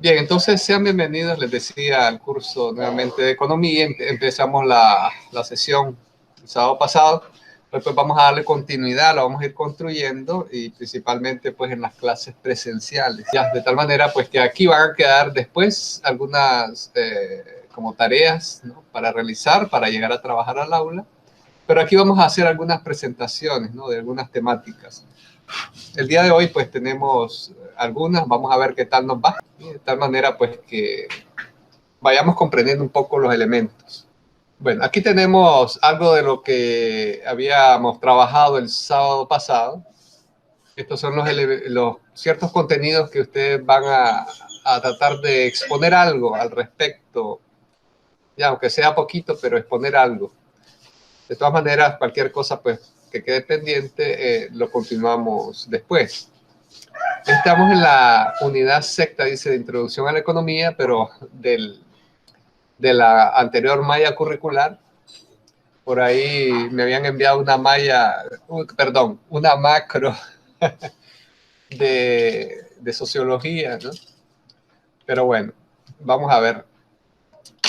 Bien, entonces sean bienvenidos, les decía, al curso nuevamente de Economía. Empezamos la sesión el sábado pasado, pues vamos a darle continuidad, lo vamos a ir construyendo y principalmente pues en las clases presenciales. Ya, de tal manera pues que aquí van a quedar después algunas como tareas, ¿no?, para realizar, para llegar a trabajar al aula. Pero aquí vamos a hacer algunas presentaciones, ¿no?, de algunas temáticas. El día de hoy pues tenemos algunas, vamos a ver qué tal nos va, de tal manera pues que vayamos comprendiendo un poco los elementos. Bueno, aquí tenemos algo de lo que habíamos trabajado el sábado pasado. Estos son los ciertos contenidos que ustedes van a tratar de exponer algo al respecto, ya aunque sea poquito, pero exponer algo. De todas maneras, cualquier cosa pues que quede pendiente, lo continuamos después. Estamos en la unidad sexta, dice, de Introducción a la Economía, pero de la anterior malla curricular. Por ahí me habían enviado una una macro de sociología, ¿no? Pero bueno, vamos a ver.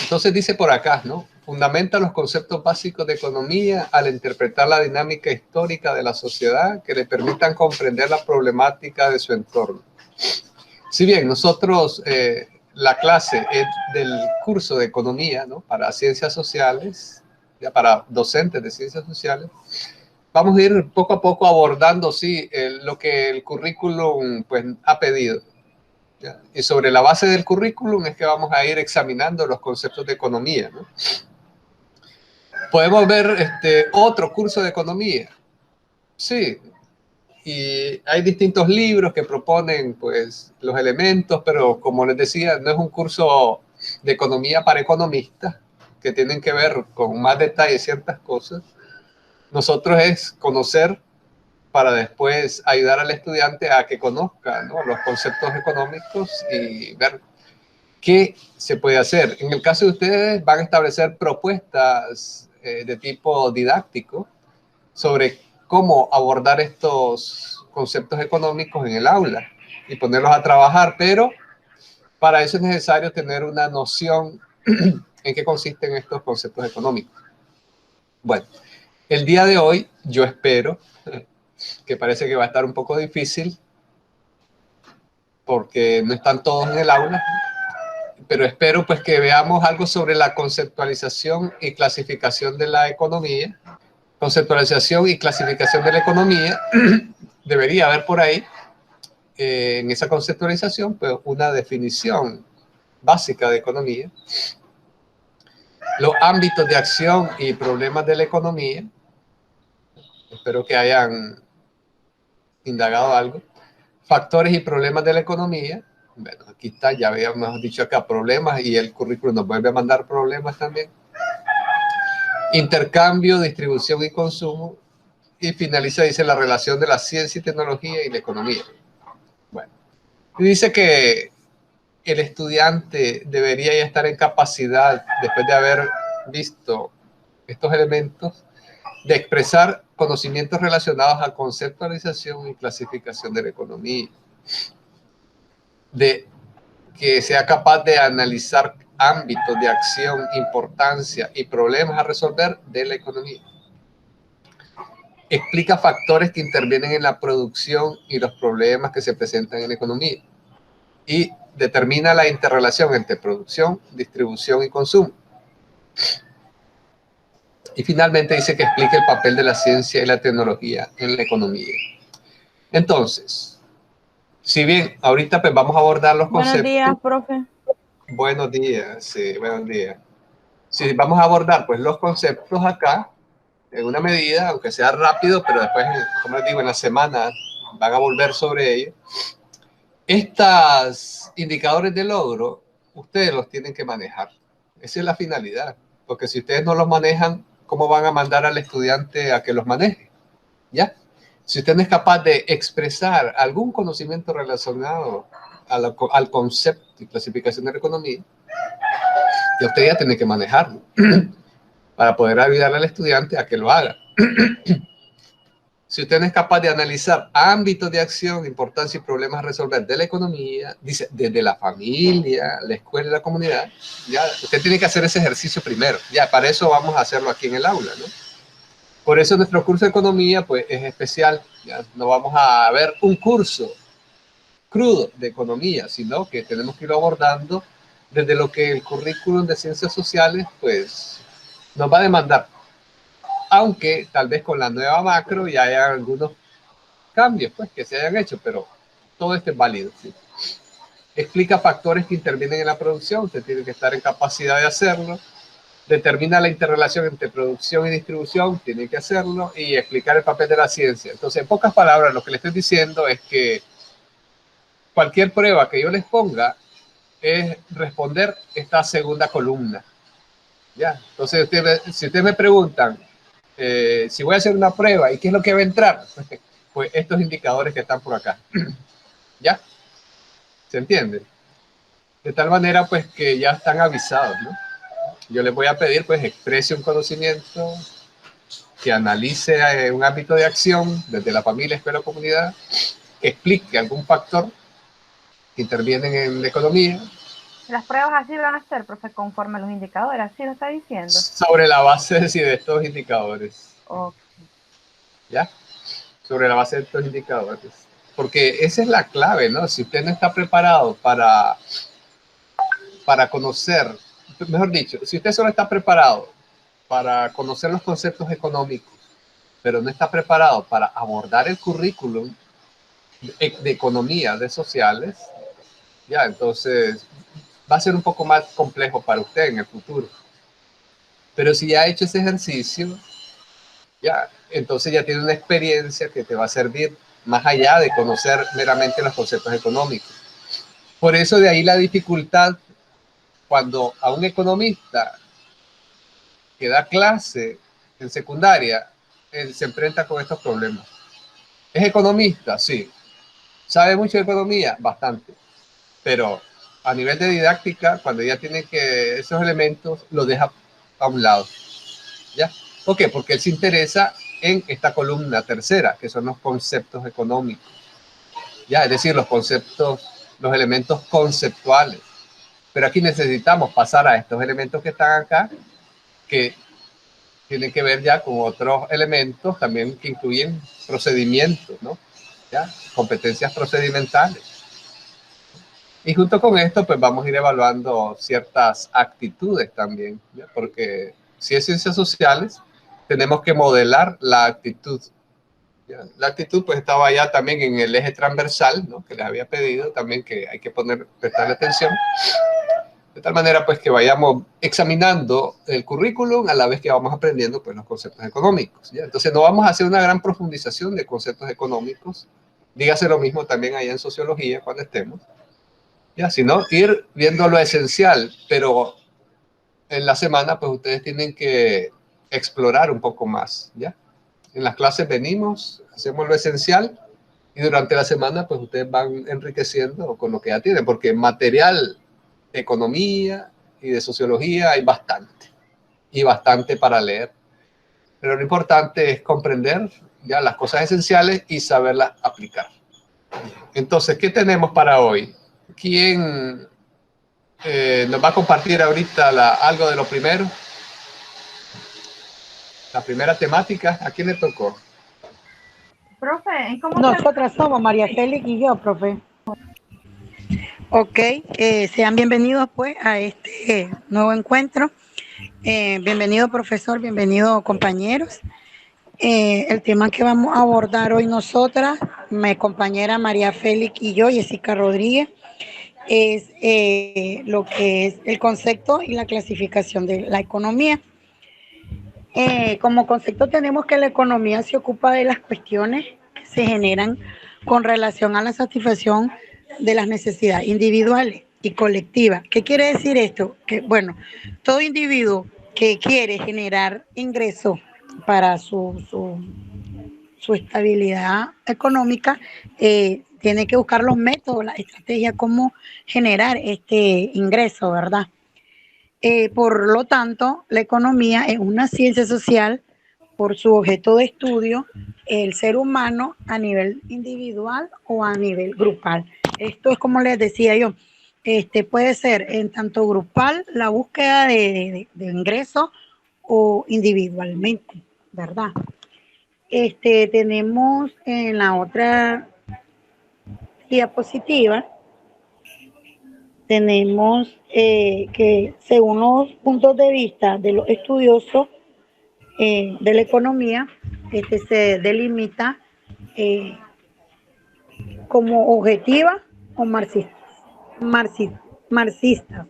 Entonces dice por acá, ¿no? Fundamenta los conceptos básicos de economía al interpretar la dinámica histórica de la sociedad que le permitan comprender la problemática de su entorno. Si bien nosotros, la clase es del curso de economía, ¿no?, para ciencias sociales, ya para docentes de ciencias sociales, vamos a ir poco a poco abordando, sí, lo que el currículum pues ha pedido. ¿Ya? Y sobre la base del currículum es que vamos a ir examinando los conceptos de economía, ¿no? Podemos ver otro curso de economía. Sí, y hay distintos libros que proponen pues los elementos, pero como les decía, no es un curso de economía para economistas que tienen que ver con más detalle ciertas cosas. Nosotros es conocer para después ayudar al estudiante a que conozca, ¿no?, los conceptos económicos y ver qué se puede hacer. En el caso de ustedes van a establecer propuestas de tipo didáctico sobre cómo abordar estos conceptos económicos en el aula y ponerlos a trabajar, pero para eso es necesario tener una noción en qué consisten estos conceptos económicos. Bueno, el día de hoy yo espero, que parece que va a estar un poco difícil porque no están todos en el aula, pero espero pues que veamos algo sobre la conceptualización y clasificación de la economía. Conceptualización y clasificación de la economía. Debería haber por ahí, en esa conceptualización, pues una definición básica de economía, los ámbitos de acción y problemas de la economía. Espero que hayan indagado algo. Factores y problemas de la economía. Bueno, aquí está, ya habíamos dicho acá problemas y el currículum nos vuelve a mandar problemas también. Intercambio, distribución y consumo. Y finaliza, dice, la relación de la ciencia y tecnología y la economía. Bueno, y dice que el estudiante debería ya estar en capacidad, después de haber visto estos elementos, de expresar conocimientos relacionados a conceptualización y clasificación de la economía. De que sea capaz de analizar ámbitos de acción, importancia y problemas a resolver de la economía. Explica factores que intervienen en la producción y los problemas que se presentan en la economía. Y determina la interrelación entre producción, distribución y consumo. Y finalmente dice que explica el papel de la ciencia y la tecnología en la economía. Entonces, si bien ahorita pues vamos a abordar los conceptos. Buenos días, profe. Buenos días, sí, buenos días. Sí, vamos a abordar pues los conceptos acá, en una medida, aunque sea rápido, pero después, como les digo, en la semana van a volver sobre ello. Estos indicadores de logro, ustedes los tienen que manejar. Esa es la finalidad. Porque si ustedes no los manejan, ¿cómo van a mandar al estudiante a que los maneje? ¿Ya? Si usted no es capaz de expresar algún conocimiento relacionado al concepto y clasificación de la economía, ya usted ya tiene que manejarlo para poder ayudar al estudiante a que lo haga. Si usted no es capaz de analizar ámbitos de acción, importancia y problemas a resolver de la economía, dice, desde la familia, la escuela y la comunidad, ya usted tiene que hacer ese ejercicio primero. Ya, para eso vamos a hacerlo aquí en el aula, ¿no? Por eso nuestro curso de economía, pues, es especial. Ya no vamos a ver un curso crudo de economía, sino que tenemos que irlo abordando desde lo que el currículum de ciencias sociales, pues, nos va a demandar. Aunque tal vez con la nueva macro ya haya algunos cambios pues, que se hayan hecho, pero todo esto es válido. ¿Sí? Explica factores que intervienen en la producción, usted tiene que estar en capacidad de hacerlo. Determina la interrelación entre producción y distribución, tiene que hacerlo, y explicar el papel de la ciencia. Entonces, en pocas palabras, lo que le estoy diciendo es que cualquier prueba que yo les ponga es responder esta segunda columna. ¿Ya? Entonces, si ustedes me preguntan, si voy a hacer una prueba y qué es lo que va a entrar, pues estos indicadores que están por acá. ¿Ya? ¿Se entiende? De tal manera, pues, que ya están avisados, ¿no? Yo les voy a pedir, pues, exprese un conocimiento, que analice un ámbito de acción desde la familia, escuela o comunidad, que explique algún factor que interviene en la economía. Las pruebas así van a ser, profe, conforme a los indicadores, así lo está diciendo. Sobre la base de estos indicadores. Okay. ¿Ya? Sobre la base de estos indicadores. Porque esa es la clave, ¿no? Si usted no está preparado para conocer, mejor dicho, si usted solo está preparado para conocer los conceptos económicos, pero no está preparado para abordar el currículum de economía, de sociales, ya, entonces va a ser un poco más complejo para usted en el futuro. Pero si ya ha hecho ese ejercicio, ya, entonces ya tiene una experiencia que te va a servir más allá de conocer meramente los conceptos económicos. Por eso de ahí la dificultad cuando a un economista que da clase en secundaria, él se enfrenta con estos problemas. ¿Es economista? Sí. ¿Sabe mucho de economía? Bastante. Pero a nivel de didáctica, cuando ya tiene que esos elementos, los deja a un lado. ¿Ya? ¿Por qué? Porque él se interesa en esta columna tercera, que son los conceptos económicos. ¿Ya? Es decir, los conceptos, los elementos conceptuales. Pero aquí necesitamos pasar a estos elementos que están acá, que tienen que ver ya con otros elementos también que incluyen procedimientos, ¿no? ¿Ya? Competencias procedimentales. Y junto con esto, pues vamos a ir evaluando ciertas actitudes también, ¿ya? Porque si es ciencias sociales, tenemos que modelar la actitud. ¿Ya? La actitud pues estaba ya también en el eje transversal, ¿no? Que les había pedido también que hay que prestarle atención. De tal manera, pues, que vayamos examinando el currículum a la vez que vamos aprendiendo, pues, los conceptos económicos, ¿ya? Entonces, no vamos a hacer una gran profundización de conceptos económicos. Dígase lo mismo también allá en sociología cuando estemos, ¿ya? Sino ir viendo lo esencial, pero en la semana, pues, ustedes tienen que explorar un poco más, ¿ya? En las clases venimos, hacemos lo esencial y durante la semana, pues, ustedes van enriqueciendo con lo que ya tienen, porque material de economía y de sociología hay bastante, y bastante para leer. Pero lo importante es comprender ya las cosas esenciales y saberlas aplicar. Entonces, ¿qué tenemos para hoy? ¿Quién nos va a compartir ahorita algo de lo primero? La primera temática, ¿a quién le tocó? Profe, ¿cómo Nosotras somos María Félix y yo, profe. Ok, sean bienvenidos pues a este nuevo encuentro. Bienvenido profesor, bienvenido compañeros. El tema que vamos a abordar hoy nosotras, mi compañera María Félix y yo, Jessica Rodríguez, es lo que es el concepto y la clasificación de la economía. Como concepto tenemos que la economía se ocupa de las cuestiones que se generan con relación a la satisfacción de las necesidades individuales y colectivas. ¿Qué quiere decir esto? Que, bueno, todo individuo que quiere generar ingresos para su estabilidad económica, tiene que buscar los métodos, la estrategia, cómo generar este ingreso, ¿verdad? Por lo tanto, la economía es una ciencia social por su objeto de estudio el ser humano a nivel individual o a nivel grupal. Esto es como les decía yo, puede ser en tanto grupal la búsqueda de ingresos o individualmente, ¿verdad? Tenemos en la otra diapositiva, tenemos que según los puntos de vista de los estudiosos de la economía, se delimita eh, como objetiva o marxista.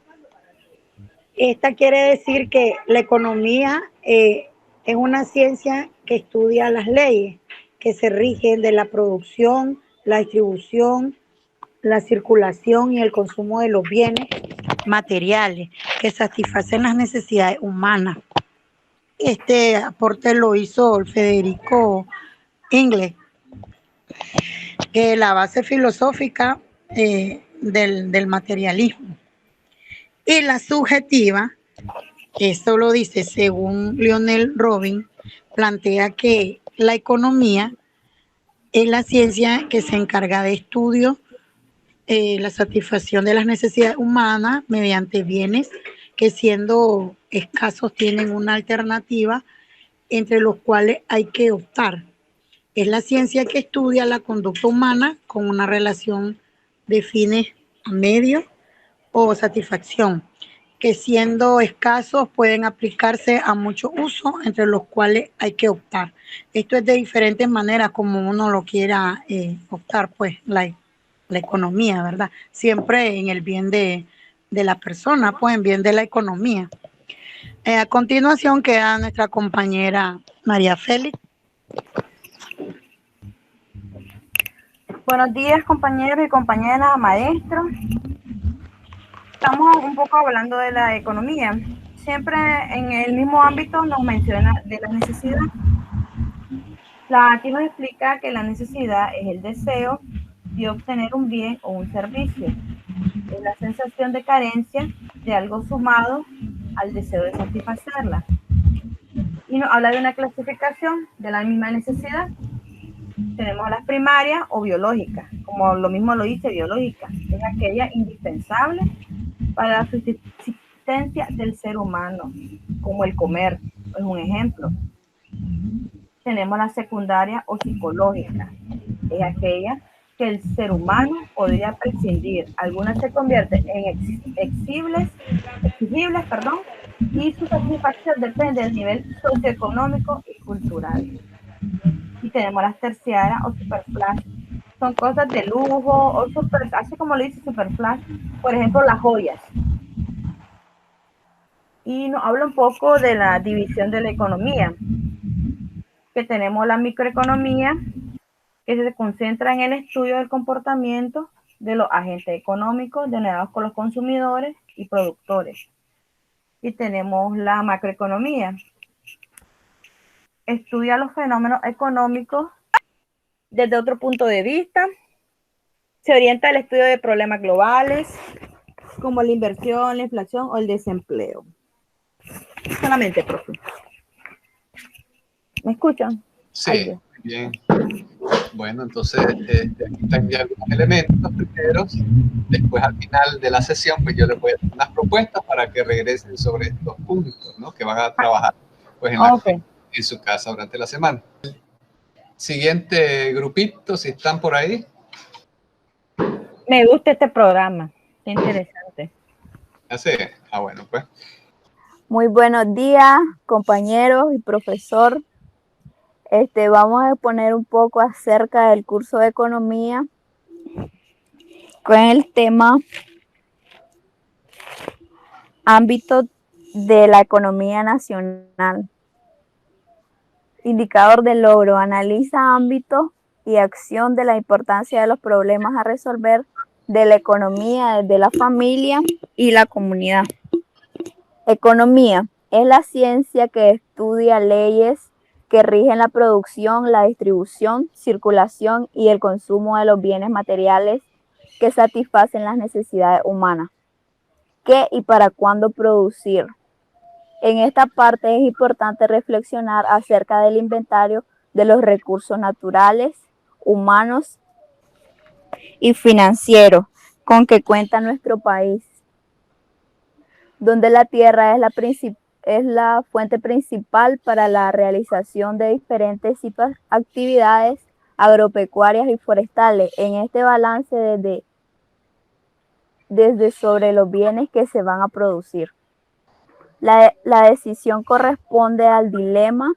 Esta quiere decir que la economía es una ciencia que estudia las leyes que se rigen de la producción, la distribución, la circulación y el consumo de los bienes materiales que satisfacen las necesidades humanas. Este aporte lo hizo Federico Ingle, que la base filosófica del materialismo. Y la subjetiva, esto lo dice según Lionel Robin, plantea que la economía es la ciencia que se encarga de estudio la satisfacción de las necesidades humanas mediante bienes que siendo escasos tienen una alternativa entre los cuales hay que optar. Es la ciencia que estudia la conducta humana con una relación de fines a medios o satisfacción, que siendo escasos pueden aplicarse a muchos usos, entre los cuales hay que optar. Esto es de diferentes maneras como uno lo quiera optar, pues la economía, ¿verdad? Siempre en el bien de la persona, pues en bien de la economía. A continuación queda nuestra compañera María Félix. Buenos días, compañeros y compañeras, maestros. Estamos un poco hablando de la economía. Siempre en el mismo ámbito nos menciona de la necesidad. Aquí nos explica que la necesidad es el deseo de obtener un bien o un servicio. Es la sensación de carencia de algo sumado al deseo de satisfacerla. Y nos habla de una clasificación de la misma necesidad. Tenemos las primarias o biológicas, como lo mismo lo dice biológica, es aquella indispensable para la subsistencia del ser humano, como el comer, es un ejemplo. Tenemos la secundaria o psicológica, es aquella que el ser humano podría prescindir. Algunas se convierten en exigibles, y su satisfacción depende del nivel socioeconómico y cultural. Y tenemos las terciarias o superflash. Son cosas de lujo o super, así como lo dice superflash, por ejemplo, las joyas. Y nos habla un poco de la división de la economía, que tenemos la microeconomía, que se concentra en el estudio del comportamiento de los agentes económicos denominados con los consumidores y productores. Y tenemos la macroeconomía, estudia los fenómenos económicos desde otro punto de vista, se orienta al estudio de problemas globales, como la inversión, la inflación o el desempleo. Solamente, profe. ¿Me escuchan? Sí, bien. Bueno, entonces están ya algunos elementos primeros. Después, al final de la sesión, pues yo les voy a hacer unas propuestas para que regresen sobre estos puntos, ¿no? Que van a trabajar pues, en su casa durante la semana. Siguiente grupito, si están por ahí. Me gusta este programa, qué interesante. ¿Así? Ah, bueno, pues. Muy buenos días, compañeros y profesor. Vamos a exponer un poco acerca del curso de economía con el tema ámbito de la economía nacional. Indicador de logro, analiza ámbito y acción de la importancia de los problemas a resolver de la economía desde la familia y la comunidad. Economía es la ciencia que estudia leyes que rigen la producción, la distribución, circulación y el consumo de los bienes materiales que satisfacen las necesidades humanas. ¿Qué y para cuándo producir? En esta parte es importante reflexionar acerca del inventario de los recursos naturales, humanos y financieros con que cuenta nuestro país, donde la tierra es la fuente principal para la realización de diferentes actividades agropecuarias y forestales. En este balance desde sobre los bienes que se van a producir. La decisión corresponde al dilema: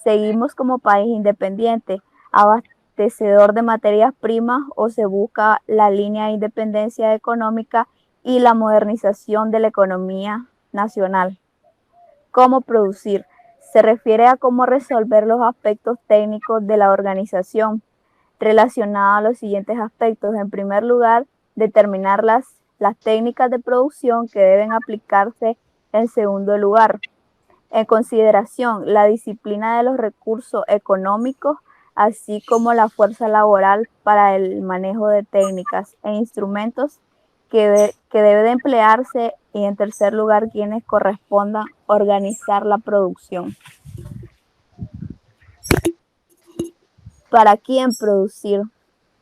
¿seguimos como país independiente, abastecedor de materias primas, o se busca la línea de independencia económica y la modernización de la economía nacional? ¿Cómo producir? Se refiere a cómo resolver los aspectos técnicos de la organización, relacionados a los siguientes aspectos. En primer lugar, determinar las técnicas de producción que deben aplicarse. En segundo lugar, en consideración la disciplina de los recursos económicos, así como la fuerza laboral para el manejo de técnicas e instrumentos que debe de emplearse, y en tercer lugar, quienes correspondan organizar la producción. ¿Para quién producir?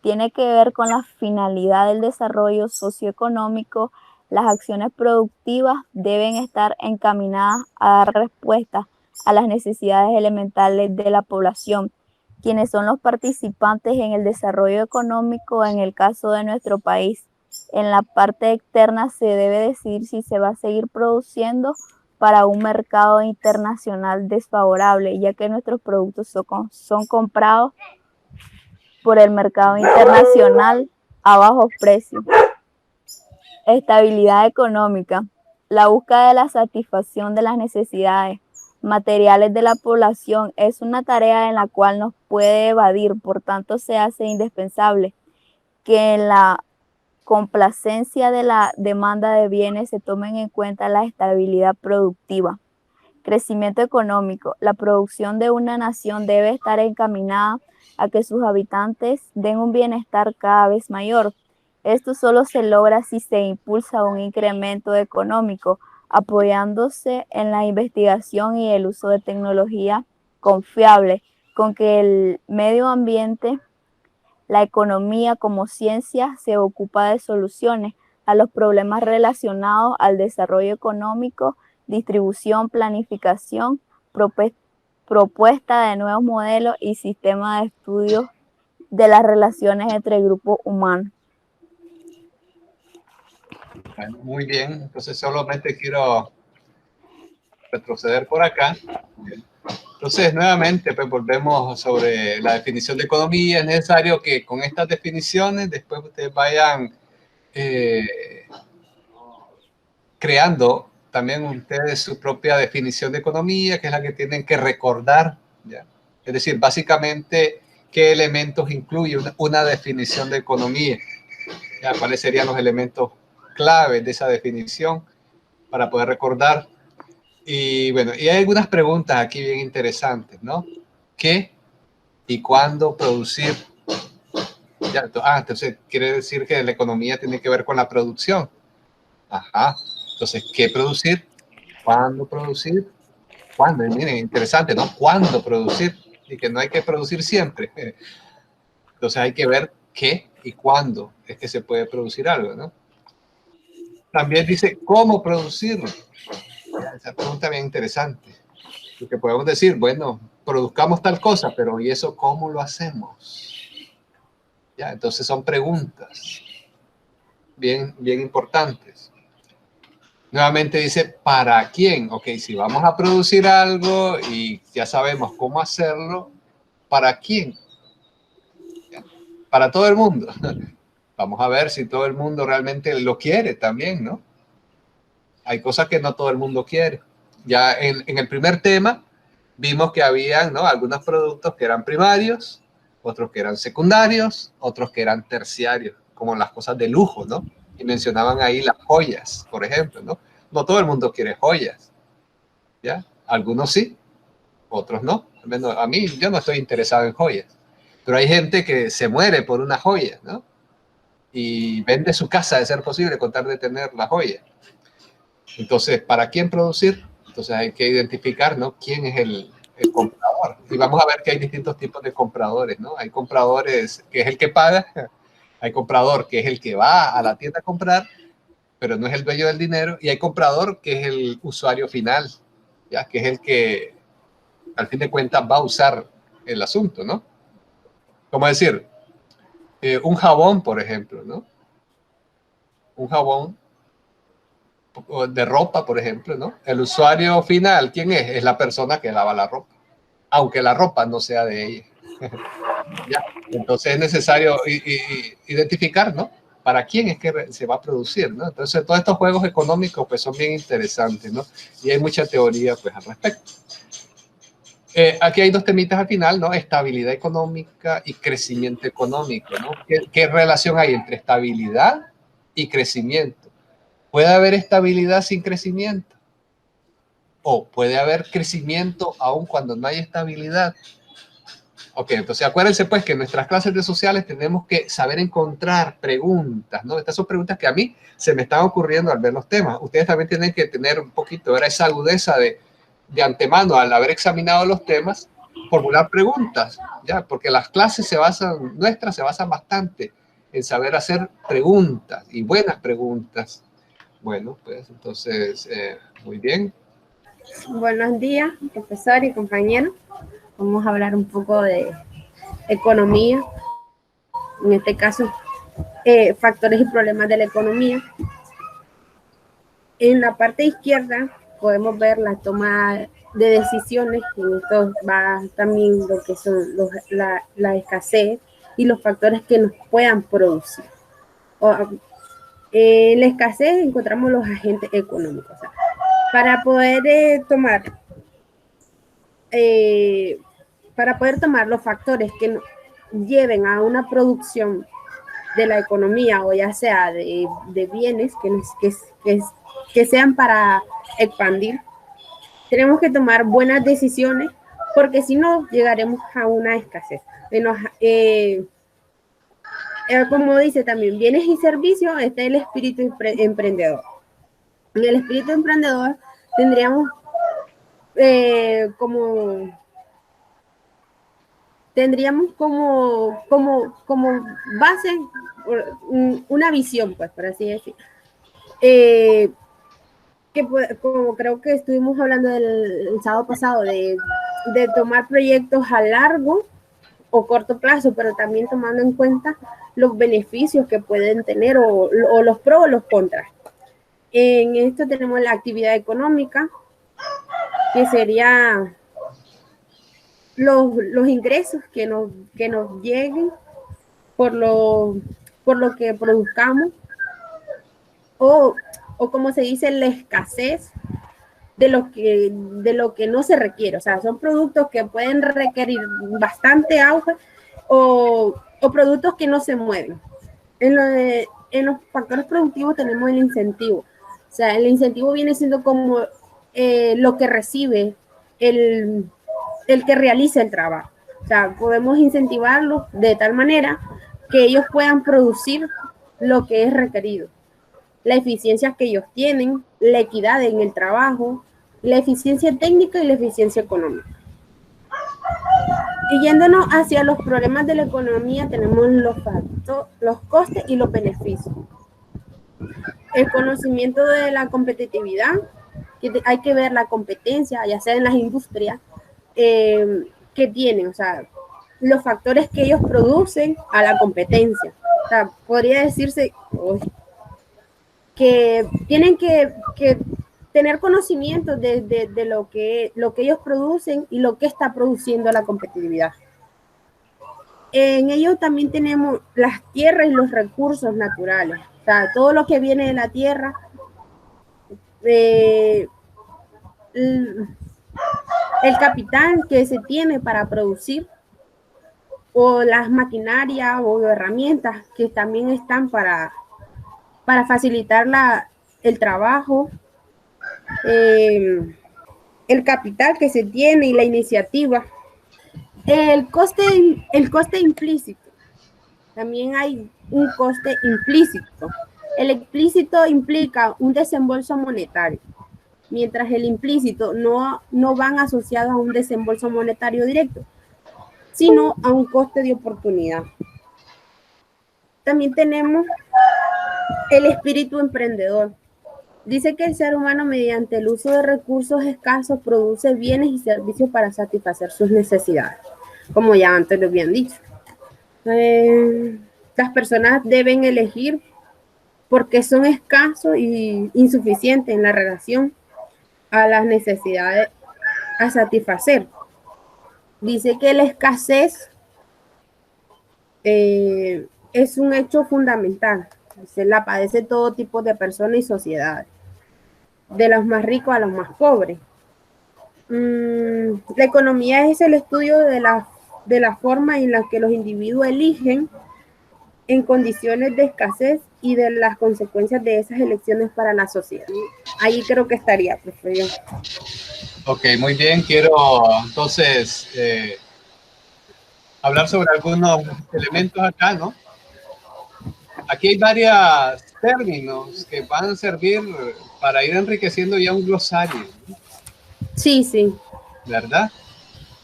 Tiene que ver con la finalidad del desarrollo socioeconómico. Las acciones productivas deben estar encaminadas a dar respuesta a las necesidades elementales de la población, quienes son los participantes en el desarrollo económico en el caso de nuestro país. En la parte externa se debe decidir si se va a seguir produciendo para un mercado internacional desfavorable, ya que nuestros productos son comprados por el mercado internacional a bajos precios. Estabilidad económica. La búsqueda de la satisfacción de las necesidades materiales de la población es una tarea en la cual no puede evadir, por tanto se hace indispensable que en la complacencia de la demanda de bienes se tomen en cuenta la estabilidad productiva. Crecimiento económico. La producción de una nación debe estar encaminada a que sus habitantes den un bienestar cada vez mayor. Esto solo se logra si se impulsa un incremento económico, apoyándose en la investigación y el uso de tecnología confiable, con que el medio ambiente, la economía como ciencia, se ocupa de soluciones a los problemas relacionados al desarrollo económico, distribución, planificación, propuesta de nuevos modelos y sistemas de estudio de las relaciones entre grupos humanos. Bueno, muy bien, entonces solamente quiero retroceder por acá. Entonces, nuevamente, pues volvemos sobre la definición de economía. Es necesario que con estas definiciones después ustedes vayan creando también ustedes su propia definición de economía, que es la que tienen que recordar, ¿ya? Es decir, básicamente, ¿qué elementos incluye una definición de economía? ¿Ya? ¿Cuáles serían los elementos claves de esa definición para poder recordar? Y bueno, y hay algunas preguntas aquí bien interesantes, ¿no? ¿Qué y cuándo producir? Ya, entonces quiere decir que la economía tiene que ver con la producción. Ajá. Entonces, ¿qué producir? ¿Cuándo producir? ¿Cuándo? Miren, interesante, ¿no? ¿Cuándo producir? Y que no hay que producir siempre. Entonces hay que ver qué y cuándo es que se puede producir algo, ¿no? También dice, ¿cómo producirlo? Esa pregunta bien interesante. Porque podemos decir, bueno, produzcamos tal cosa, pero ¿y eso cómo lo hacemos? Ya, entonces son preguntas bien importantes. Nuevamente dice, ¿para quién? Ok, si vamos a producir algo y ya sabemos cómo hacerlo, ¿para quién? Para todo el mundo. Vamos a ver si todo el mundo realmente lo quiere también, ¿no? Hay cosas que no todo el mundo quiere. Ya en el primer tema vimos que había, ¿no?, algunos productos que eran primarios, otros que eran secundarios, otros que eran terciarios, como las cosas de lujo, ¿no? Y mencionaban ahí las joyas, por ejemplo, ¿no? No todo el mundo quiere joyas, ¿ya? Algunos sí, otros no. Al menos a mí, yo no estoy interesado en joyas. Pero hay gente que se muere por una joya, ¿no? Y vende su casa, de ser posible, con tal de tener la joya. Entonces, ¿para quién producir? Entonces hay que identificar, ¿no?, quién es el comprador. Y vamos a ver que hay distintos tipos de compradores, ¿no? Hay compradores que es el que paga, hay comprador que es el que va a la tienda a comprar, pero no es el dueño del dinero, y hay comprador que es el usuario final, ya, que es el que al fin de cuentas va a usar el asunto, ¿no? Como decir, un jabón, por ejemplo, ¿no? Un jabón de ropa, por ejemplo, ¿no? El usuario final, ¿quién es? Es la persona que lava la ropa, aunque la ropa no sea de ella. ¿Ya? Entonces es necesario identificar, ¿no?, para quién es que se va a producir, ¿no? Entonces todos estos juegos económicos pues son bien interesantes, ¿no? Y hay mucha teoría pues al respecto. Aquí hay dos temitas al final, ¿no? Estabilidad económica y crecimiento económico, ¿no? ¿Qué relación hay entre estabilidad y crecimiento? ¿Puede haber estabilidad sin crecimiento? ¿O puede haber crecimiento aun cuando no hay estabilidad? Ok, entonces acuérdense pues que en nuestras clases de sociales tenemos que saber encontrar preguntas, ¿no? Estas son preguntas que a mí se me están ocurriendo al ver los temas. Ustedes también tienen que tener un poquito, ¿verdad?, esa agudeza de antemano, al haber examinado los temas, formular preguntas, ¿ya? Porque las clases nuestras se basan bastante en saber hacer preguntas y buenas preguntas. Bueno, pues entonces, muy bien. Buenos días, profesor y compañero. Vamos a hablar un poco de economía, en este caso, factores y problemas de la economía. En la parte izquierda podemos ver la toma de decisiones, y esto va también lo que son la escasez y los factores que nos puedan producir. En la escasez encontramos los agentes económicos. O sea, para poder tomar los factores que nos lleven a una producción de la economía, o ya sea de bienes que sean para expandir, tenemos que tomar buenas decisiones, porque si no llegaremos a una escasez. Como dice también, bienes y servicios, este es el espíritu emprendedor. En el espíritu emprendedor tendríamos como base una visión, pues, por así decir. Como creo que estuvimos hablando el sábado pasado, de tomar proyectos a largo o corto plazo, pero también tomando en cuenta los beneficios que pueden tener, o los pros o los contras. En esto tenemos la actividad económica, que sería los ingresos que nos lleguen por lo que produzcamos, o como se dice, la escasez de lo que no se requiere. O sea, son productos que pueden requerir bastante auge, o productos que no se mueven. En los factores productivos tenemos el incentivo. O sea, el incentivo viene siendo como lo que recibe el que realiza el trabajo. O sea, podemos incentivarlos de tal manera que ellos puedan producir lo que es requerido. La eficiencia que ellos tienen, la equidad en el trabajo, la eficiencia técnica y la eficiencia económica. Y yéndonos hacia los problemas de la economía, tenemos los costes y los beneficios. El conocimiento de la competitividad, que hay que ver la competencia, ya sea en las industrias, que tienen, o sea, los factores que ellos producen a la competencia. O sea, podría decirse que tienen que tener conocimiento de lo que ellos producen y lo que está produciendo la competitividad. En ello también tenemos las tierras y los recursos naturales. O sea, todo lo que viene de la tierra, el capital que se tiene para producir, o las maquinarias o herramientas que también están para facilitar el trabajo, el capital que se tiene y la iniciativa. El coste implícito. También hay un coste implícito. El explícito implica un desembolso monetario. mientras el implícito no van asociados a un desembolso monetario directo, sino a un coste de oportunidad. También tenemos el espíritu emprendedor. Dice que el ser humano, mediante el uso de recursos escasos, produce bienes y servicios para satisfacer sus necesidades, como ya antes lo habían dicho. Las personas deben elegir porque son escasos y insuficientes en la relación a las necesidades a satisfacer. Dice que la escasez es un hecho fundamental. Se la padece todo tipo de personas y sociedades, de los más ricos a los más pobres. La economía es el estudio de la forma en la que los individuos eligen en condiciones de escasez y de las consecuencias de esas elecciones para la sociedad. Ahí creo que estaría, profe. Ok, muy bien. Quiero entonces hablar sobre algunos elementos acá, ¿no? Aquí hay varios términos que van a servir para ir enriqueciendo ya un glosario, ¿no? Sí, sí. ¿Verdad?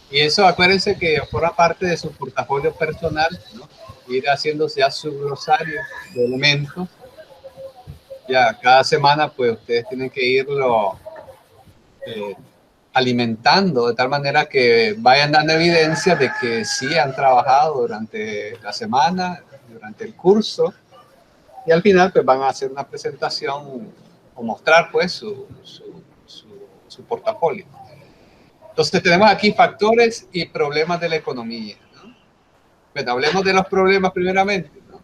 Y eso, acuérdense que forma parte de su portafolio personal, ¿no? Ir haciéndose ya su glosario de elementos. Ya cada semana, pues ustedes tienen que irlo alimentando de tal manera que vayan dando evidencia de que sí han trabajado durante la semana, durante el curso, y al final pues van a hacer una presentación o mostrar pues su portafolio. Entonces tenemos aquí factores y problemas de la economía, ¿no? Bueno, hablemos de los problemas primeramente, ¿no?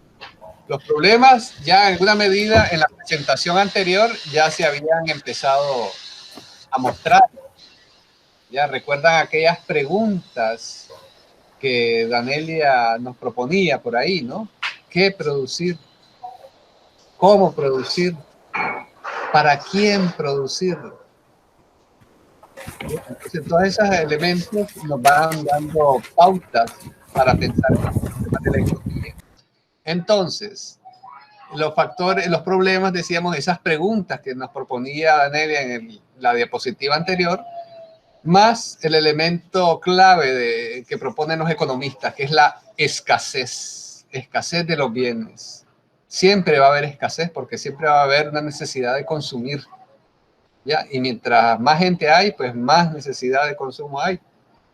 Los problemas ya en alguna medida en la presentación anterior ya se habían empezado a mostrar. Ya recuerdan aquellas preguntas que Danelia nos proponía por ahí, ¿no? ¿Qué producir? ¿Cómo producir? ¿Para quién producir? Entonces, todos esos elementos nos van dando pautas para pensar en los problemas de la economía. Entonces, los factores, los problemas, decíamos, esas preguntas que nos proponía Danelia en la diapositiva anterior, más el elemento clave que proponen los economistas, que es la escasez de los bienes. Siempre va a haber escasez porque siempre va a haber una necesidad de consumir, ¿ya? Y mientras más gente hay, pues más necesidad de consumo hay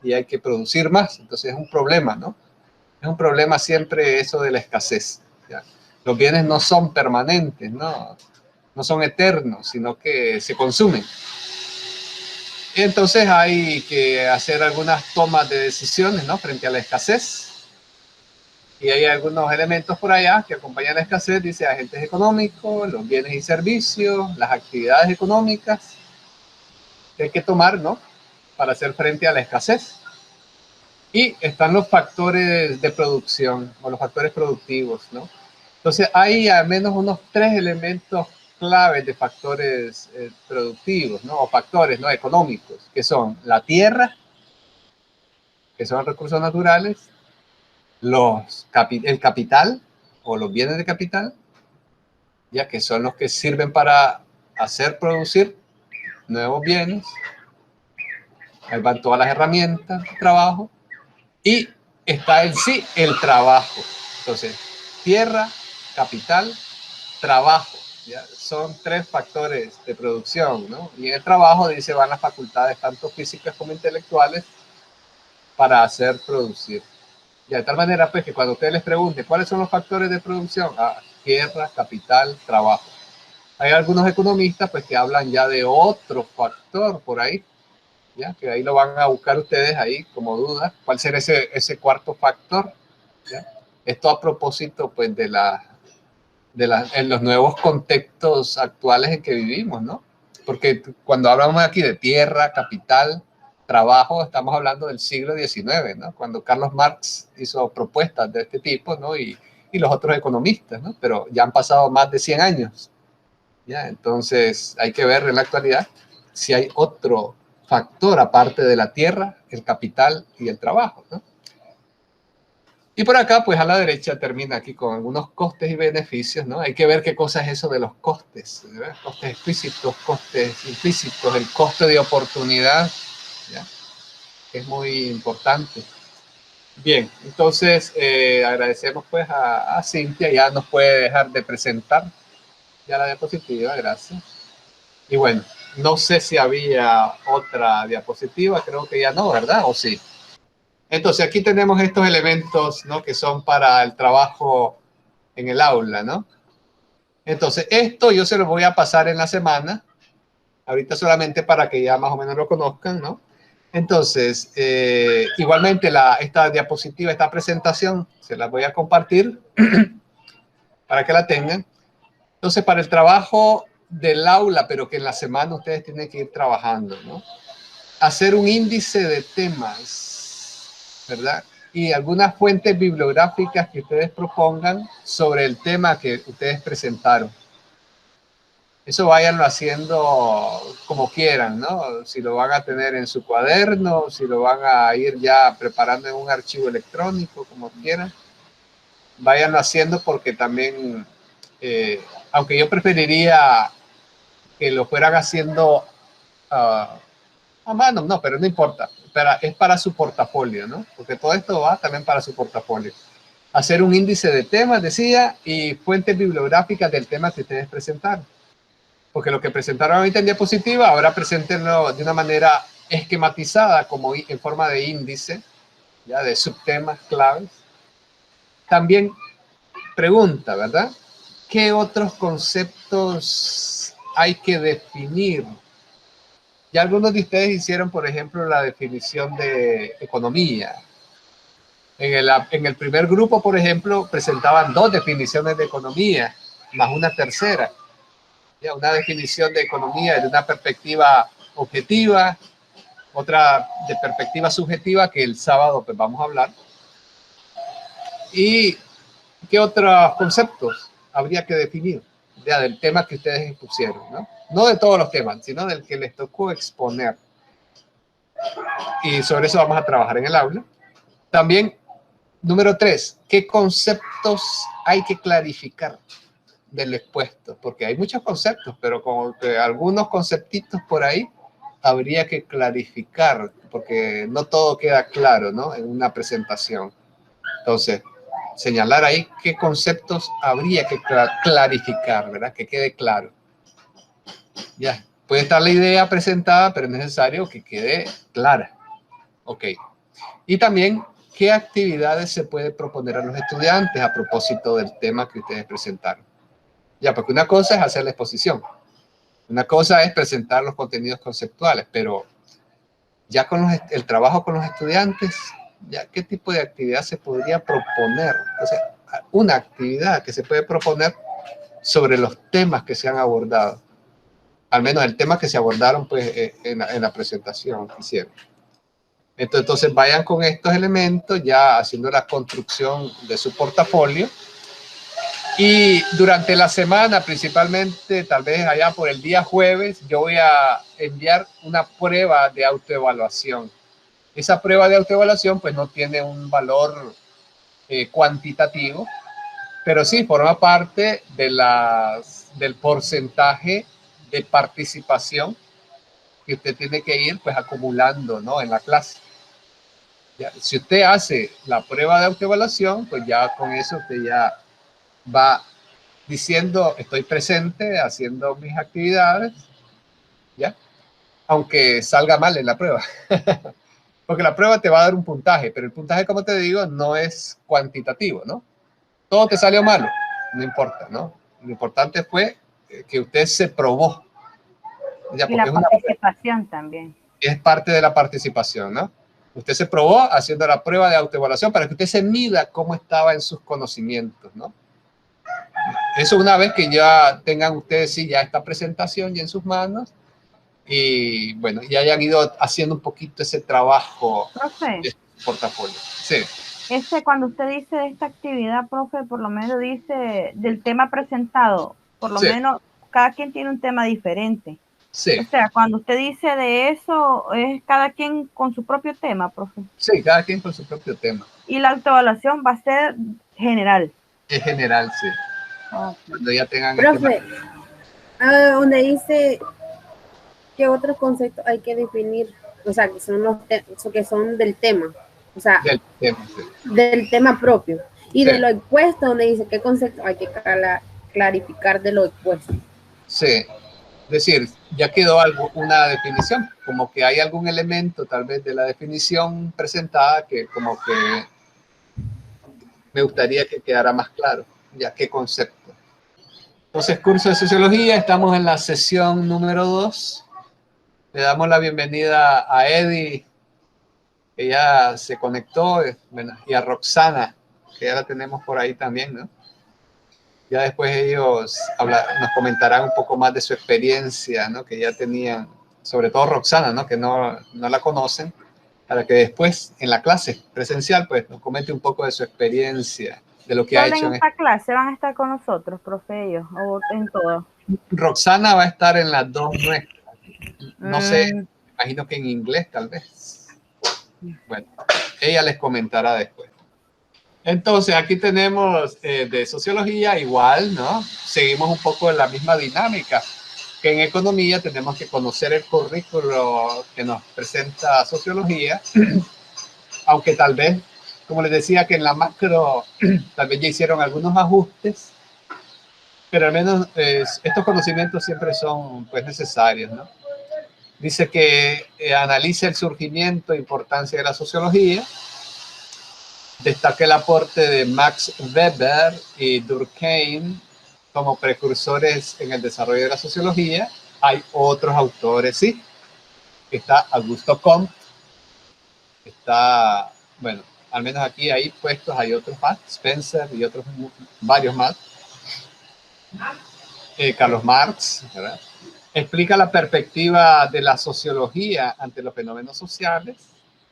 y hay que producir más. Entonces es un problema, ¿no? Es un problema siempre eso de la escasez, ¿ya? Los bienes no son permanentes, ¿no? No son eternos, sino que se consumen. Entonces hay que hacer algunas tomas de decisiones, ¿no? Frente a la escasez. Y hay algunos elementos por allá que acompañan la escasez, dice agentes económicos, los bienes y servicios, las actividades económicas que hay que tomar, ¿no? Para hacer frente a la escasez. Y están los factores de producción o los factores productivos, ¿no? Entonces hay al menos unos 3 elementos claves de factores productivos, ¿no? O factores, ¿no? Económicos, que son la tierra, que son recursos naturales, el capital o los bienes de capital, ya que son los que sirven para hacer producir nuevos bienes. Ahí van todas las herramientas de trabajo. Y está en sí el trabajo. Entonces, tierra, capital, trabajo. ¿Ya? Son 3 factores de producción, ¿no? Y en el trabajo, dice, van las facultades tanto físicas como intelectuales para hacer producir. Y de tal manera, pues, que cuando ustedes les pregunten cuáles son los factores de producción, tierra, capital, trabajo. Hay algunos economistas, pues, que hablan ya de otro factor por ahí, ¿ya? Que ahí lo van a buscar ustedes ahí como duda. ¿Cuál será ese cuarto factor? ¿Ya? Esto a propósito, pues, en los nuevos contextos actuales en que vivimos, ¿no? Porque cuando hablamos aquí de tierra, capital, trabajo, estamos hablando del siglo XIX, ¿no? Cuando Carlos Marx hizo propuestas de este tipo, ¿no? Y los otros economistas, ¿no? Pero ya han pasado más de 100 años, ¿ya? Entonces hay que ver en la actualidad si hay otro factor aparte de la tierra, el capital y el trabajo, ¿no? Y por acá, pues a la derecha termina aquí con algunos costes y beneficios, ¿no? Hay que ver qué cosa es eso de los costes, ¿verdad? Costes explícitos, costes implícitos, el coste de oportunidad, ¿ya? Que es muy importante. Bien, entonces agradecemos pues a Cintia, ya nos puede dejar de presentar ya la diapositiva, gracias. Y bueno, no sé si había otra diapositiva, creo que ya no, ¿verdad? ¿O sí? Entonces aquí tenemos estos elementos, ¿no? Que son para el trabajo en el aula, ¿no? Entonces esto yo se lo voy a pasar en la semana, ahorita solamente para que ya más o menos lo conozcan, ¿no? Entonces, igualmente esta diapositiva, esta presentación, se la voy a compartir para que la tengan. Entonces, para el trabajo del aula, pero que en la semana ustedes tienen que ir trabajando, ¿no? Hacer un índice de temas, ¿verdad? Y algunas fuentes bibliográficas que ustedes propongan sobre el tema que ustedes presentaron. Eso váyanlo haciendo como quieran, ¿no? Si lo van a tener en su cuaderno, si lo van a ir ya preparando en un archivo electrónico, como quieran. Váyanlo haciendo porque también, aunque yo preferiría que lo fueran haciendo a mano, no, pero no importa. Es para su portafolio, ¿no? Porque todo esto va también para su portafolio. Hacer un índice de temas, decía, y fuentes bibliográficas del tema que ustedes presentaron. Porque lo que presentaron ahorita en diapositiva, ahora preséntenlo de una manera esquematizada, como en forma de índice, ya de subtemas claves. También pregunta, ¿verdad? ¿Qué otros conceptos hay que definir? Ya algunos de ustedes hicieron, por ejemplo, la definición de economía. En el primer grupo, por ejemplo, presentaban 2 definiciones de economía, más una tercera. Ya, una definición de economía desde una perspectiva objetiva, otra de perspectiva subjetiva, que el sábado pues vamos a hablar. ¿Y qué otros conceptos habría que definir ya del tema que ustedes expusieron, ¿no? No de todos los temas, sino del que les tocó exponer. Y sobre eso vamos a trabajar en el aula. También, número 3, ¿qué conceptos hay que clarificar del expuesto? Porque hay muchos conceptos, pero como que algunos conceptitos por ahí habría que clarificar, porque no todo queda claro, ¿no? En una presentación. Entonces, señalar ahí qué conceptos habría que clarificar, ¿verdad? Que quede claro. Ya, puede estar la idea presentada, pero es necesario que quede clara. Ok. Y también, ¿qué actividades se puede proponer a los estudiantes a propósito del tema que ustedes presentaron? Ya, porque una cosa es hacer la exposición. Una cosa es presentar los contenidos conceptuales, pero ya con el trabajo con los estudiantes, ya qué tipo de actividad se podría proponer. O sea, una actividad que se puede proponer sobre los temas que se han abordado. Al menos el tema que se abordaron pues, en la presentación que hicieron. Entonces vayan con estos elementos ya haciendo la construcción de su portafolio. Y durante la semana, principalmente, tal vez allá por el día jueves, yo voy a enviar una prueba de autoevaluación. Esa prueba de autoevaluación pues no tiene un valor cuantitativo, pero sí forma parte de del porcentaje de participación que usted tiene que ir pues acumulando, ¿no? En la clase. Ya, si usted hace la prueba de autoevaluación, pues ya con eso usted ya va diciendo estoy presente, haciendo mis actividades, ¿ya? Aunque salga mal en la prueba. Porque la prueba te va a dar un puntaje, pero el puntaje, como te digo, no es cuantitativo, ¿no? Todo te salió malo, no importa, ¿no? Lo importante fue que usted se probó. Ya, y la participación también. Es parte de la participación, ¿no? Usted se probó haciendo la prueba de autoevaluación para que usted se mida cómo estaba en sus conocimientos, ¿no? Eso una vez que ya tengan ustedes sí, ya esta presentación ya en sus manos y bueno, ya hayan ido haciendo un poquito ese trabajo Profe, de portafolio. Sí. cuando usted dice de esta actividad, profe, por lo menos dice del tema presentado, por lo Sí. menos cada quien tiene un tema diferente. Sí. O sea, cuando usted dice de eso, es cada quien con su propio tema, profe. Sí, cada quien con su propio tema. Y la autoevaluación va a ser general. Es general, sí. Ok. Cuando ya tengan... Profe, donde dice qué otros conceptos hay que definir, o sea, que son que son del tema, o sea, Del tema, sí. del tema propio. Y Sí. de lo expuesto, donde dice qué conceptos hay que clarificar de lo expuesto. Sí. Es decir, ya quedó una definición, como que hay algún elemento tal vez de la definición presentada que como que me gustaría que quedara más claro, ya qué concepto. Entonces, curso de Sociología, estamos en la sesión número 2. Le damos la bienvenida a Eddie, que ya se conectó, bueno, y a Roxana, que ya la tenemos por ahí también, ¿no? Ya después ellos nos comentarán un poco más de su experiencia, ¿no? Que ya tenían, sobre todo Roxana, ¿no? Que no la conocen, para que después en la clase presencial, pues nos comente un poco de su experiencia, de lo que ha ¿Solo hecho en esta clase van a estar con nosotros, profe, ellos, o en todo? Roxana va a estar en las dos nuestras. No sé, imagino que en inglés tal vez. Bueno, ella les comentará después. Entonces, aquí tenemos de sociología igual, ¿no? Seguimos un poco en la misma dinámica, que en economía tenemos que conocer el currículo que nos presenta sociología, aunque tal vez, como les decía, que en la macro tal vez ya hicieron algunos ajustes, pero al menos estos conocimientos siempre son pues necesarios, ¿no? Dice que analiza el surgimiento e importancia de la sociología. Destaca el aporte de Max Weber y Durkheim como precursores en el desarrollo de la sociología. Hay otros autores, sí. Está Augusto Comte. Está, bueno, al menos aquí hay puestos, hay otros más, Spencer y otros, varios más. Carlos Marx, ¿verdad? Explica la perspectiva de la sociología ante los fenómenos sociales.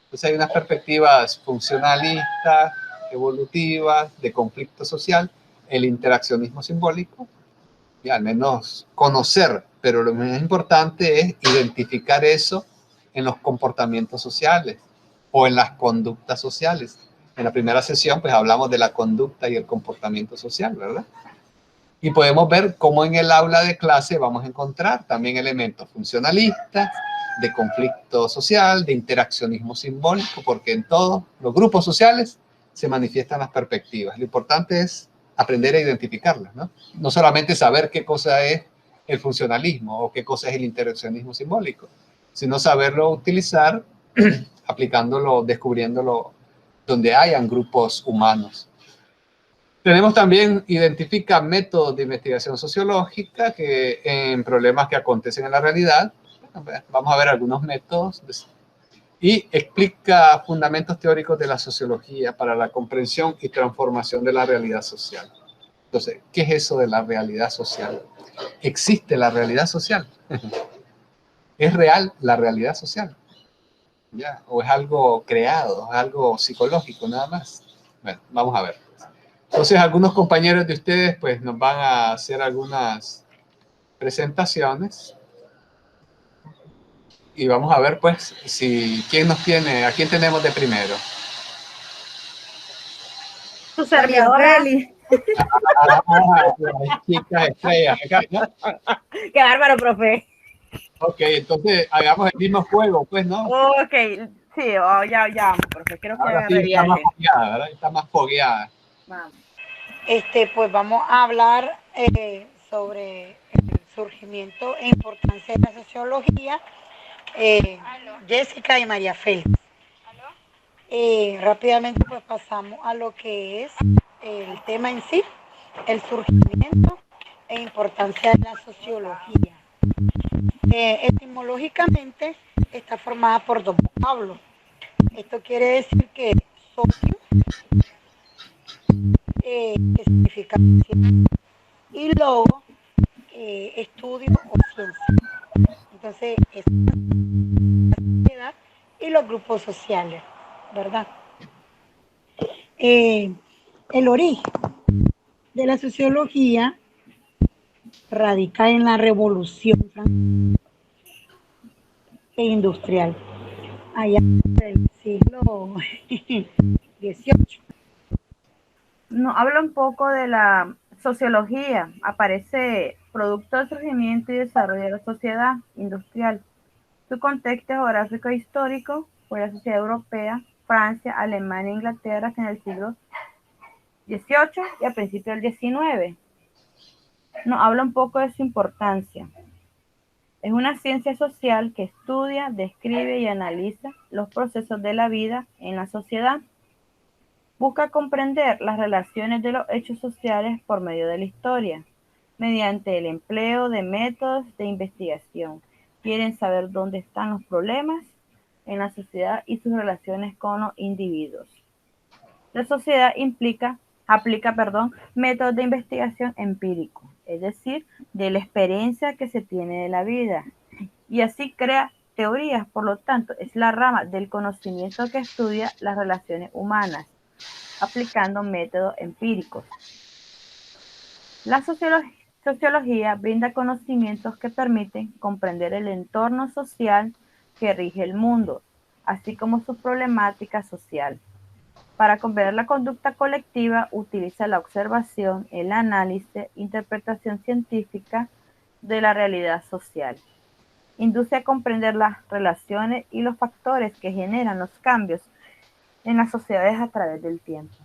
Entonces hay unas perspectivas funcionalistas, evolutivas, de conflicto social, el interaccionismo simbólico, y al menos conocer, pero lo más importante es identificar eso en los comportamientos sociales o en las conductas sociales. En la primera sesión pues hablamos de la conducta y el comportamiento social, ¿verdad? Y podemos ver cómo en el aula de clase vamos a encontrar también elementos funcionalistas, de conflicto social, de interaccionismo simbólico, porque en todos los grupos sociales se manifiestan las perspectivas. Lo importante es aprender a identificarlas, ¿no? No solamente saber qué cosa es el funcionalismo o qué cosa es el interaccionismo simbólico, sino saberlo utilizar, aplicándolo, descubriéndolo donde hayan grupos humanos. Tenemos también, identifica métodos de investigación sociológica que en problemas que acontecen en la realidad. Vamos a ver algunos métodos. Y explica fundamentos teóricos de la sociología para la comprensión y transformación de la realidad social. Entonces, ¿qué es eso de la realidad social? ¿Existe la realidad social? ¿Es real la realidad social? ¿Ya? ¿O es algo creado, es algo psicológico nada más? Bueno, vamos a ver. Entonces, algunos compañeros de ustedes pues nos van a hacer algunas presentaciones y vamos a ver pues quién nos tiene, a quién tenemos de primero. Tu servidora. Chicas estrellas. Qué bárbaro, profe. Ok, entonces hagamos el mismo juego, pues, ¿no? Ok, sí, ya, profe, creo que ahora sí está más fogueada, ¿verdad? Está más fogueada. Vamos. Pues vamos a hablar sobre el surgimiento e importancia de la sociología. Jessica y María Félix. Rápidamente pues pasamos a lo que es el tema en sí, el surgimiento e importancia de la sociología. Etimológicamente está formada por dos vocablos. Esto quiere decir que socio, que significa ciencia, y logo, estudio o ciencia. Entonces, es la sociedad y los grupos sociales, ¿verdad? El origen de la sociología radica en la revolución francesa e industrial, allá del siglo 18. Nos habla un poco de la sociología. Aparece producto del surgimiento y desarrollo de la sociedad industrial. Su contexto geográfico e histórico fue la sociedad europea, Francia, Alemania e Inglaterra en el siglo XVIII y a principios del XIX. Nos habla un poco de su importancia. Es una ciencia social que estudia, describe y analiza los procesos de la vida en la sociedad. Busca comprender las relaciones de los hechos sociales por medio de la historia, mediante el empleo de métodos de investigación. Quieren saber dónde están los problemas en la sociedad y sus relaciones con los individuos. La sociedad aplica métodos de investigación empírico, es decir, de la experiencia que se tiene de la vida, y así crea teorías. Por lo tanto, es la rama del conocimiento que estudia las relaciones humanas, aplicando métodos empíricos. La sociología brinda conocimientos que permiten comprender el entorno social que rige el mundo, así como su problemática social. Para comprender la conducta colectiva, utiliza la observación, el análisis, interpretación científica de la realidad social. Induce a comprender las relaciones y los factores que generan los cambios en las sociedades a través del tiempo.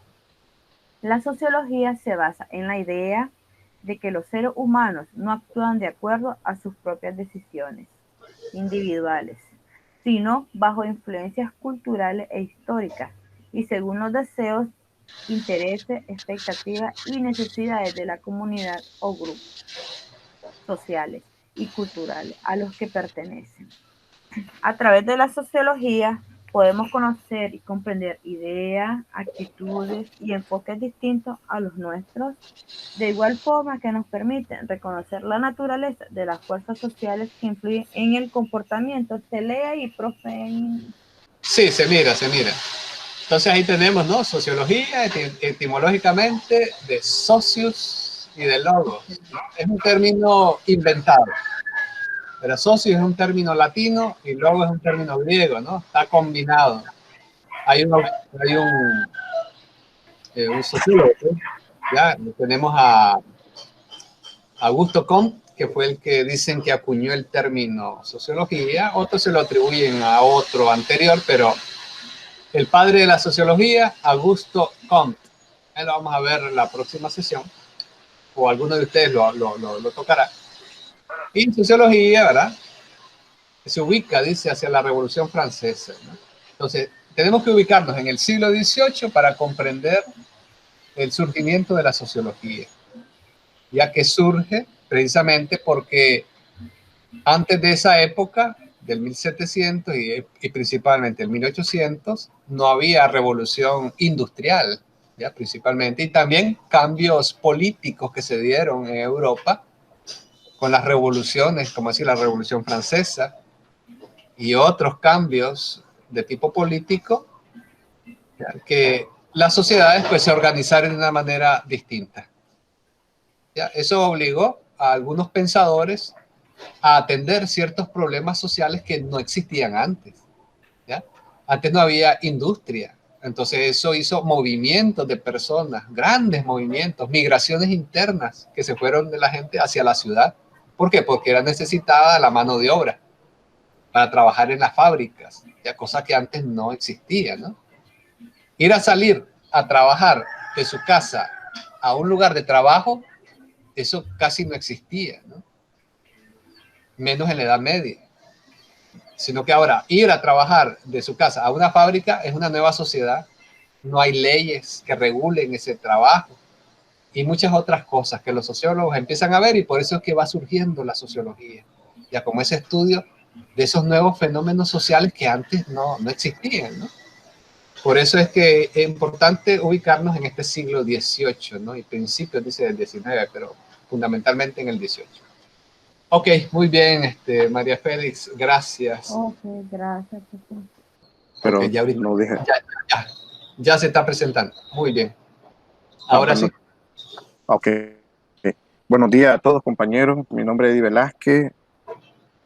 La sociología se basa en la idea de que los seres humanos no actúan de acuerdo a sus propias decisiones individuales, sino bajo influencias culturales e históricas, y según los deseos, intereses, expectativas y necesidades de la comunidad o grupos sociales y culturales a los que pertenecen. A través de la sociología podemos conocer y comprender ideas, actitudes y enfoques distintos a los nuestros, de igual forma que nos permiten reconocer la naturaleza de las fuerzas sociales que influyen en el comportamiento. Se lee ahí, profe. Sí, se mira. Entonces ahí tenemos, ¿no? Sociología, etimológicamente, de socius y de logos, ¿no? Es un término inventado. Pero socio es un término latino y logo es un término griego, ¿no? Está combinado. Hay un sociólogo, ¿sí? Ya tenemos a Augusto Comte, que fue el que dicen que acuñó el término sociología. Otros se lo atribuyen a otro anterior, pero el padre de la sociología, Augusto Comte. Ahí lo vamos a ver en la próxima sesión, o alguno de ustedes lo tocará. Y en sociología, ¿verdad?, se ubica, dice, hacia la Revolución Francesa, ¿no? Entonces, tenemos que ubicarnos en el siglo XVIII para comprender el surgimiento de la sociología, ya que surge precisamente porque antes de esa época, del 1700 y principalmente el 1800, no había revolución industrial, ya principalmente, y también cambios políticos que se dieron en Europa con las revoluciones, como decir, la Revolución Francesa y otros cambios de tipo político, ya, que las sociedades pues se organizaron de una manera distinta. ¿Ya? Eso obligó a algunos pensadores a atender ciertos problemas sociales que no existían antes, ¿ya? Antes no había industria, entonces eso hizo movimientos de personas, grandes movimientos, migraciones internas que se fueron de la gente hacia la ciudad. ¿Por qué? Porque era necesitada la mano de obra para trabajar en las fábricas, ya, cosa que antes no existía, ¿no? Ir a salir a trabajar de su casa a un lugar de trabajo, eso casi no existía, ¿no? Menos en la Edad Media. Sino que ahora ir a trabajar de su casa a una fábrica es una nueva sociedad. No hay leyes que regulen ese trabajo y muchas otras cosas que los sociólogos empiezan a ver, y por eso es que va surgiendo la sociología, ya como ese estudio de esos nuevos fenómenos sociales que antes no existían, ¿no? Por eso es que es importante ubicarnos en este siglo XVIII, ¿no? Y principios, dice, del XIX, pero fundamentalmente en el XVIII. Ok, muy bien, María Félix, gracias. Ok, gracias. Pero Okay, ya, ahorita, no dije. ya se está presentando. Muy bien. Ahora sí. Ok. Buenos días a todos, compañeros. Mi nombre es Eddie Velázquez.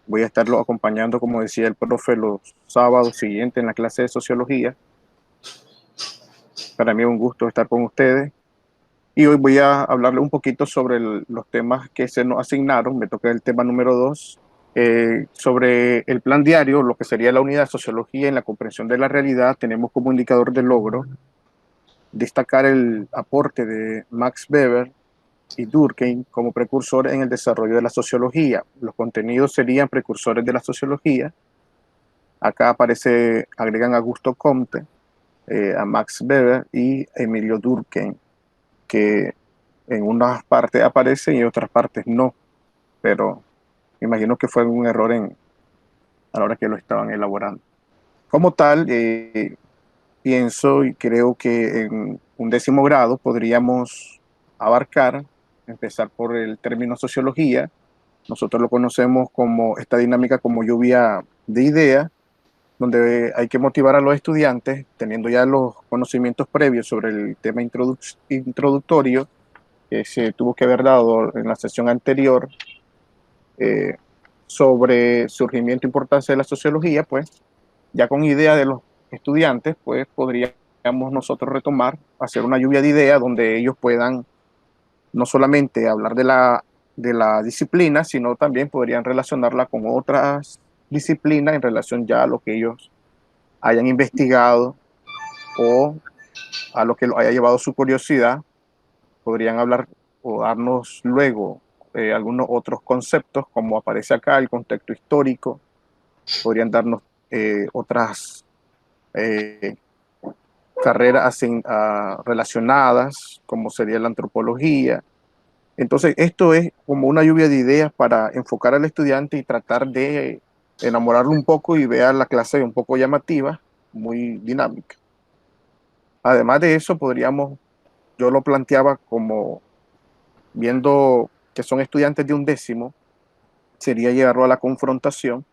Voy a estarlo acompañando, como decía el profe, los sábados siguientes en la clase de sociología. Para mí es un gusto estar con ustedes. Y hoy voy a hablarle un poquito sobre los temas que se nos asignaron. Me toca el tema número 2, sobre el plan diario, lo que sería la unidad de sociología en la comprensión de la realidad. Tenemos como indicador de logro destacar el aporte de Max Weber y Durkheim como precursor en el desarrollo de la sociología. Los contenidos serían precursores de la sociología. Acá agregan a Augusto Comte, a Max Weber y Emilio Durkheim, que en unas partes aparecen y en otras partes no, pero me imagino que fue un error a la hora que lo estaban elaborando. Como tal, pienso y creo que en un 10º grado podríamos abarcar, empezar por el término sociología. Nosotros lo conocemos como esta dinámica como lluvia de ideas, donde hay que motivar a los estudiantes, teniendo ya los conocimientos previos sobre el tema introductorio que se tuvo que haber dado en la sesión anterior, sobre surgimiento e importancia de la sociología, pues ya con idea de los estudiantes, pues podríamos nosotros retomar, hacer una lluvia de ideas donde ellos puedan no solamente hablar de la disciplina, sino también podrían relacionarla con otras disciplinas en relación ya a lo que ellos hayan investigado o a lo que haya llevado su curiosidad. Podrían hablar o darnos luego algunos otros conceptos, como aparece acá, el contexto histórico. Podrían darnos otras carreras relacionadas, como sería la antropología. Entonces, esto es como una lluvia de ideas para enfocar al estudiante y tratar de enamorarlo un poco y ver la clase un poco llamativa, muy dinámica. Además de eso, yo lo planteaba como viendo que son estudiantes de un 10º, sería llevarlo a la confrontación,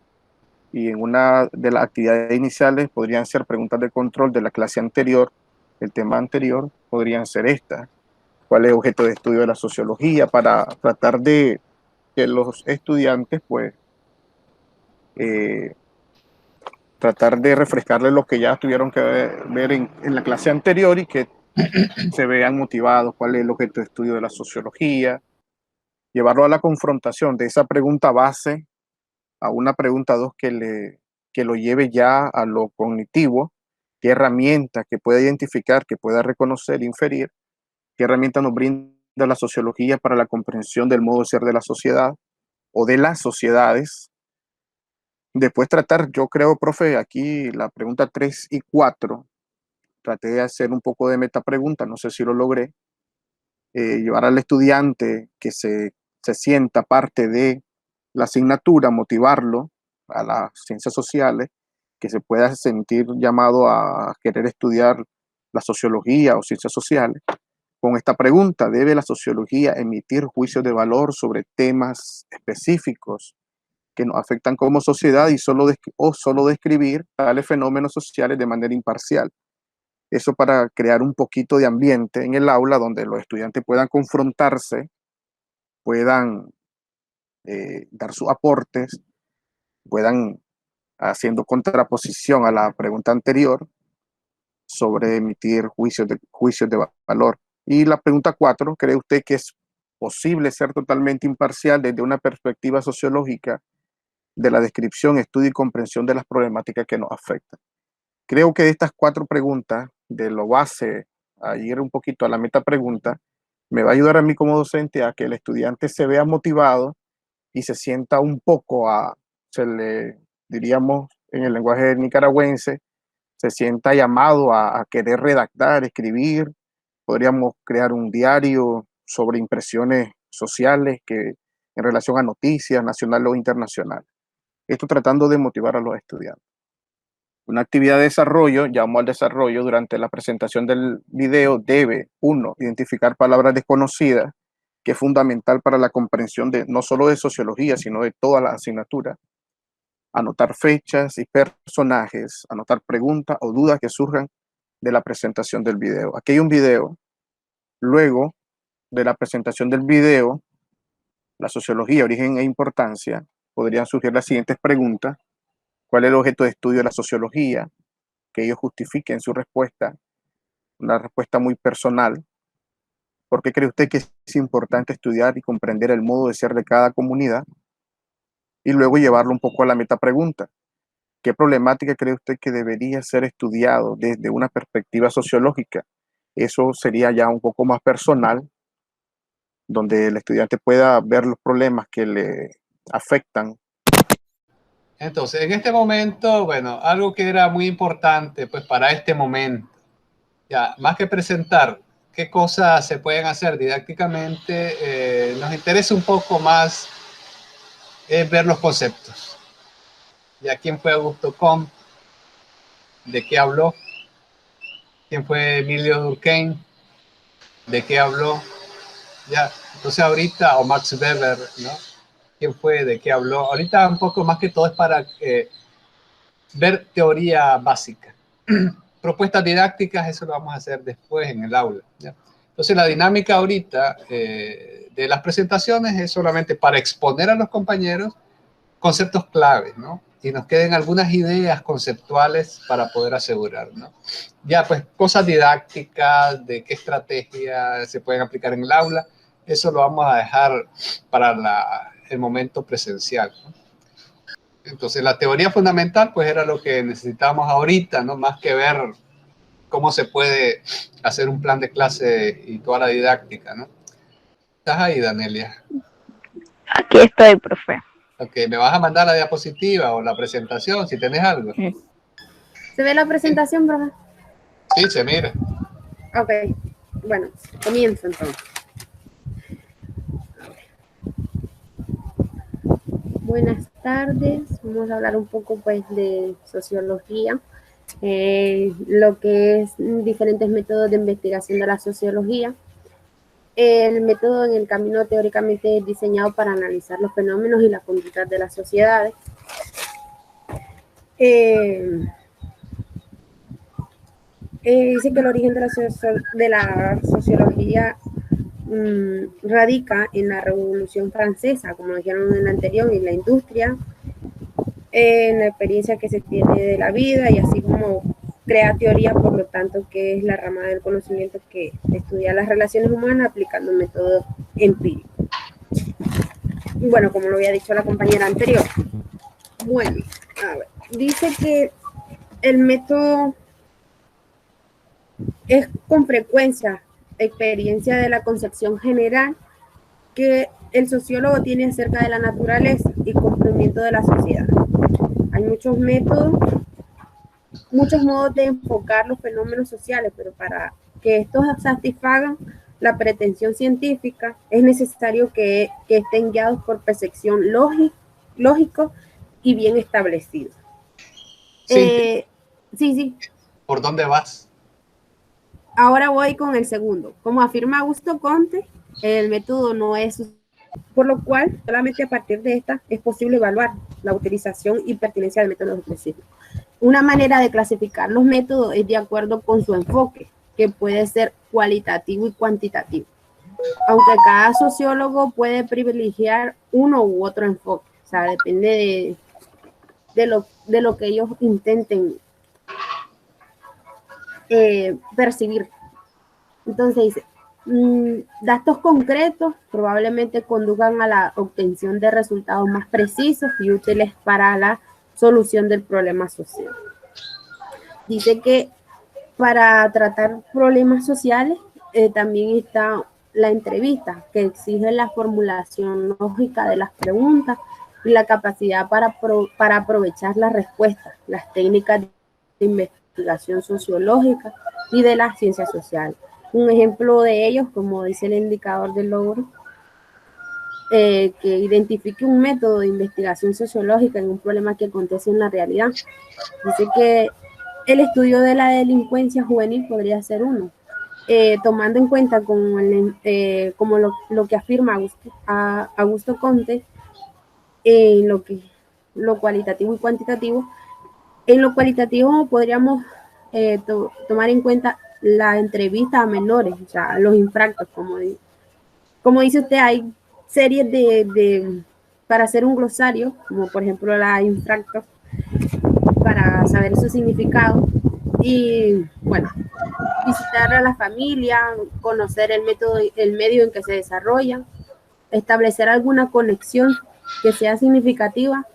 y en una de las actividades iniciales podrían ser preguntas de control de la clase anterior, el tema anterior, podrían ser estas: ¿cuál es el objeto de estudio de la sociología? Para tratar de que los estudiantes, pues, tratar de refrescarles lo que ya tuvieron que ver en la clase anterior y que se vean motivados. ¿Cuál es el objeto de estudio de la sociología? Llevarlo a la confrontación de esa pregunta base a una pregunta 2 que lo lleve ya a lo cognitivo. ¿Qué herramienta que pueda identificar, que pueda reconocer, inferir? ¿Qué herramienta nos brinda la sociología para la comprensión del modo de ser de la sociedad o de las sociedades? Después tratar, yo creo, profe, aquí la pregunta 3 y 4, traté de hacer un poco de metapregunta, no sé si lo logré, llevar al estudiante que se sienta parte de la asignatura, motivarlo a las ciencias sociales, que se pueda sentir llamado a querer estudiar la sociología o ciencias sociales, con esta pregunta: ¿debe la sociología emitir juicios de valor sobre temas específicos que nos afectan como sociedad o solo describir tales fenómenos sociales de manera imparcial? Eso para crear un poquito de ambiente en el aula donde los estudiantes puedan confrontarse, puedan dar sus aportes, puedan, haciendo contraposición a la pregunta anterior, sobre emitir juicios de valor. Y la pregunta 4, ¿cree usted que es posible ser totalmente imparcial desde una perspectiva sociológica de la descripción, estudio y comprensión de las problemáticas que nos afectan? Creo que estas 4 preguntas, de lo base a ir un poquito a la meta pregunta, me va a ayudar a mí como docente a que el estudiante se vea motivado y se sienta un poco se le diríamos en el lenguaje nicaragüense, se sienta llamado a querer redactar, escribir. Podríamos crear un diario sobre impresiones sociales en relación a noticias nacionales o internacionales. Esto tratando de motivar a los estudiantes. Una actividad de desarrollo, llamo al desarrollo, durante la presentación del video debe, 1, identificar palabras desconocidas, que es fundamental para la comprensión no solo de sociología, sino de todas las asignaturas. Anotar fechas y personajes, anotar preguntas o dudas que surjan de la presentación del video. Aquí hay un video. Luego de la presentación del video, la sociología, origen e importancia, podrían surgir las siguientes preguntas: ¿cuál es el objeto de estudio de la sociología? Que ellos justifiquen su respuesta. una respuesta muy personal. ¿Por qué cree usted que es importante estudiar y comprender el modo de ser de cada comunidad? Y luego llevarlo un poco a la metapregunta. ¿Qué problemática cree usted que debería ser estudiado desde una perspectiva sociológica? Eso sería ya un poco más personal, donde el estudiante pueda ver los problemas que le afectan. Entonces, en este momento, bueno, algo que era muy importante, pues para este momento, ya, más que presentar qué cosas se pueden hacer didácticamente, nos interesa un poco más ver los conceptos. Ya, ¿quién fue Augusto Comte? ¿De qué habló? ¿Quién fue Emilio Durkheim? ¿De qué habló? Ya, entonces ahorita, o Max Weber, ¿no? ¿Quién fue? ¿De qué habló? Ahorita un poco más que todo es para ver teoría básica. Propuestas didácticas, eso lo vamos a hacer después en el aula, ¿ya? Entonces la dinámica ahorita de las presentaciones es solamente para exponer a los compañeros conceptos claves, ¿no? Y nos queden algunas ideas conceptuales para poder asegurar, ¿no? Ya, pues, cosas didácticas, de qué estrategias se pueden aplicar en el aula, eso lo vamos a dejar para el momento presencial, ¿no? Entonces, la teoría fundamental, pues, era lo que necesitábamos ahorita, ¿no? Más que ver cómo se puede hacer un plan de clase y toda la didáctica, ¿no? ¿Estás ahí, Danelia? Aquí estoy, profe. Ok, me vas a mandar la diapositiva o la presentación, si tenés algo. ¿Se ve la presentación, verdad? Sí, se mira. Ok, bueno, comienzo entonces. Buenas tardes, vamos a hablar un poco pues de sociología, lo que es diferentes métodos de investigación de la sociología. El método en el camino teóricamente es diseñado para analizar los fenómenos y las conductas de las sociedades. Dice que el origen de la sociología radica en la Revolución Francesa, como dijeron en la anterior, en la industria, en la experiencia que se tiene de la vida y así como crea teoría, por lo tanto, que es la rama del conocimiento que estudia las relaciones humanas aplicando métodos empíricos. Bueno, como lo había dicho la compañera anterior. Bueno, a ver, dice que el método es con frecuencia experiencia de la concepción general que el sociólogo tiene acerca de la naturaleza y cumplimiento de la sociedad. Hay muchos métodos, muchos modos de enfocar los fenómenos sociales, pero para que estos satisfagan la pretensión científica es necesario que estén guiados por percepción lógico y bien establecido. Sí. Sí. ¿Por dónde vas? Ahora voy con el segundo. Como afirma Augusto Comte, el método no es, por lo cual solamente a partir de esta es posible evaluar la utilización y pertinencia del método específico. Una manera de clasificar los métodos es de acuerdo con su enfoque, que puede ser cualitativo y cuantitativo, aunque cada sociólogo puede privilegiar uno u otro enfoque, o sea, depende de lo que ellos intenten percibir. Entonces dice, datos concretos probablemente conduzcan a la obtención de resultados más precisos y útiles para la solución del problema social. Dice que para tratar problemas sociales también está la entrevista, que exige la formulación lógica de las preguntas y la capacidad para aprovechar las respuestas, las técnicas de investigación sociológica y de las ciencias sociales. Un ejemplo de ellos, como dice el indicador del logro, que identifique un método de investigación sociológica en un problema que acontece en la realidad. Dice que el estudio de la delincuencia juvenil podría ser uno, tomando en cuenta como lo que afirma Augusto Comte, lo cualitativo y cuantitativo. En lo cualitativo podríamos tomar en cuenta la entrevista a menores, o sea, los infractos, como dice usted, hay series para hacer un glosario, como por ejemplo la infractos, para saber su significado. Y bueno, visitar a la familia, conocer el medio en que se desarrolla, establecer alguna conexión que sea significativa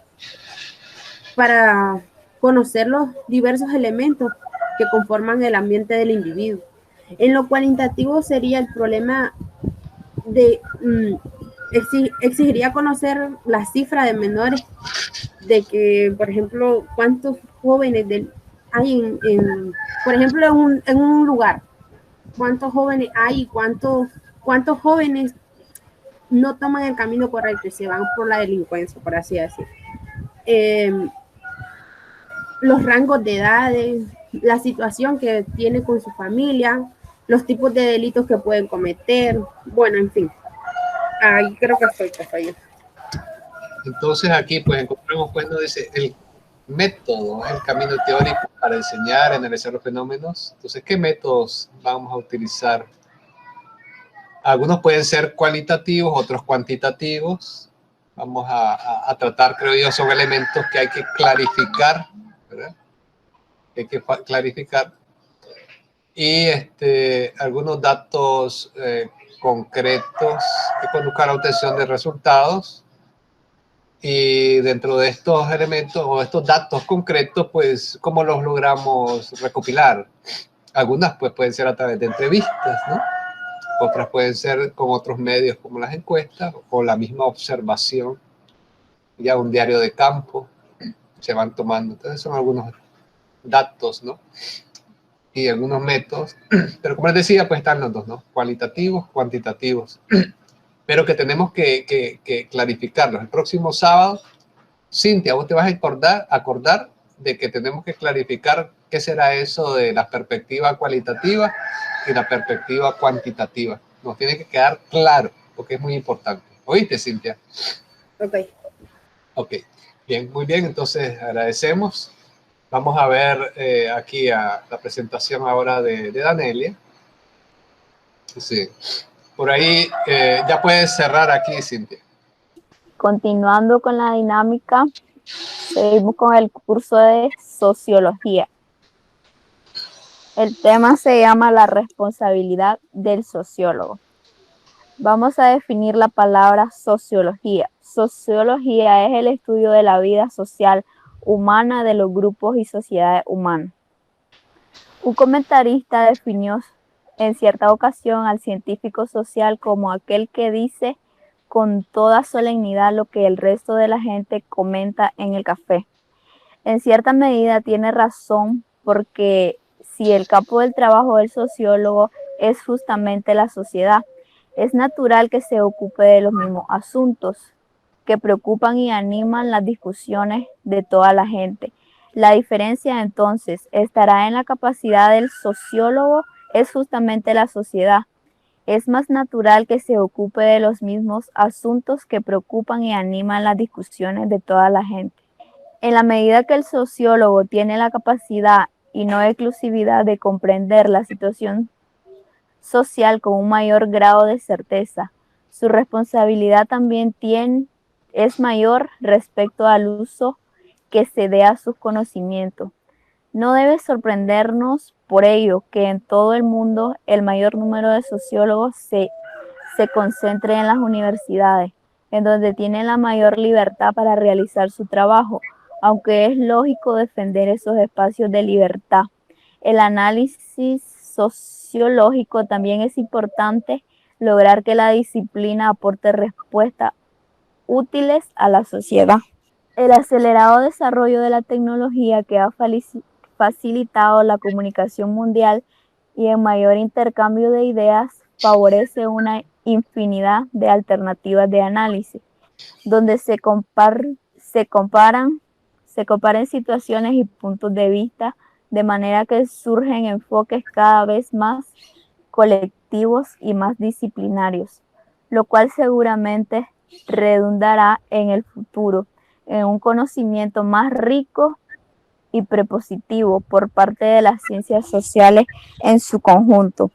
para conocer los diversos elementos que conforman el ambiente del individuo. En lo cualitativo sería el problema de exigiría conocer la cifra de menores, de que, por ejemplo, cuántos jóvenes hay por ejemplo, en un lugar, cuántos jóvenes hay y cuántos jóvenes no toman el camino correcto y se van por la delincuencia, por así decir. Los rangos de edades, la situación que tiene con su familia, los tipos de delitos que pueden cometer, bueno, en fin. Ahí creo que estoy, profe. Entonces aquí pues encontramos, pues nos dice el método, el camino teórico para enseñar, analizar los fenómenos. Entonces, ¿qué métodos vamos a utilizar? Algunos pueden ser cualitativos, otros cuantitativos. Vamos a tratar, creo yo, son elementos que hay que clarificar, ¿verdad? Hay que clarificar. Y algunos datos concretos que conduzcan a la obtención de resultados. Y dentro de estos elementos o estos datos concretos, pues, ¿cómo los logramos recopilar? Algunas, pues, pueden ser a través de entrevistas, ¿no? Otras pueden ser con otros medios como las encuestas o la misma observación, ya un diario de campo, se van tomando. Entonces, son algunos datos, ¿no? Y algunos métodos. Pero como les decía, pues están los dos, ¿no? Cualitativos, cuantitativos. Pero que tenemos que clarificarlos. El próximo sábado, Cintia, vos te vas a acordar de que tenemos que clarificar qué será eso de la perspectiva cualitativa y la perspectiva cuantitativa. Nos tiene que quedar claro, porque es muy importante. ¿Oíste, Cintia? Ok. Ok, bien, muy bien. Entonces, agradecemos. Vamos a ver aquí a la presentación ahora de Danelia. Sí. Por ahí ya puedes cerrar aquí, Cintia. Continuando con la dinámica, seguimos con el curso de sociología. El tema se llama la responsabilidad del sociólogo. Vamos a definir la palabra sociología. Sociología es el estudio de la vida social humana, de los grupos y sociedades humanas. Un comentarista definió en cierta ocasión al científico social como aquel que dice con toda solemnidad lo que el resto de la gente comenta en el café. En cierta medida tiene razón, porque si el campo del trabajo del sociólogo es justamente la sociedad, es natural que se ocupe de los mismos asuntos que preocupan y animan las discusiones de toda la gente. La diferencia entonces estará en la capacidad del sociólogo, es justamente la sociedad. Es más natural que se ocupe de los mismos asuntos que preocupan y animan las discusiones de toda la gente. En la medida que el sociólogo tiene la capacidad y no exclusividad de comprender la situación social con un mayor grado de certeza, su responsabilidad también es mayor respecto al uso que se dé a sus conocimientos. No debe sorprendernos por ello que en todo el mundo el mayor número de sociólogos se concentre en las universidades, en donde tienen la mayor libertad para realizar su trabajo, aunque es lógico defender esos espacios de libertad. El análisis sociológico también es importante lograr que la disciplina aporte respuestas útiles a la sociedad. El acelerado desarrollo de la tecnología que ha facilitado la comunicación mundial y el mayor intercambio de ideas favorece una infinidad de alternativas de análisis, donde se comparen situaciones y puntos de vista, de manera que surgen enfoques cada vez más colectivos y más disciplinarios, lo cual seguramente redundará en el futuro en un conocimiento más rico y prepositivo por parte de las ciencias sociales en su conjunto.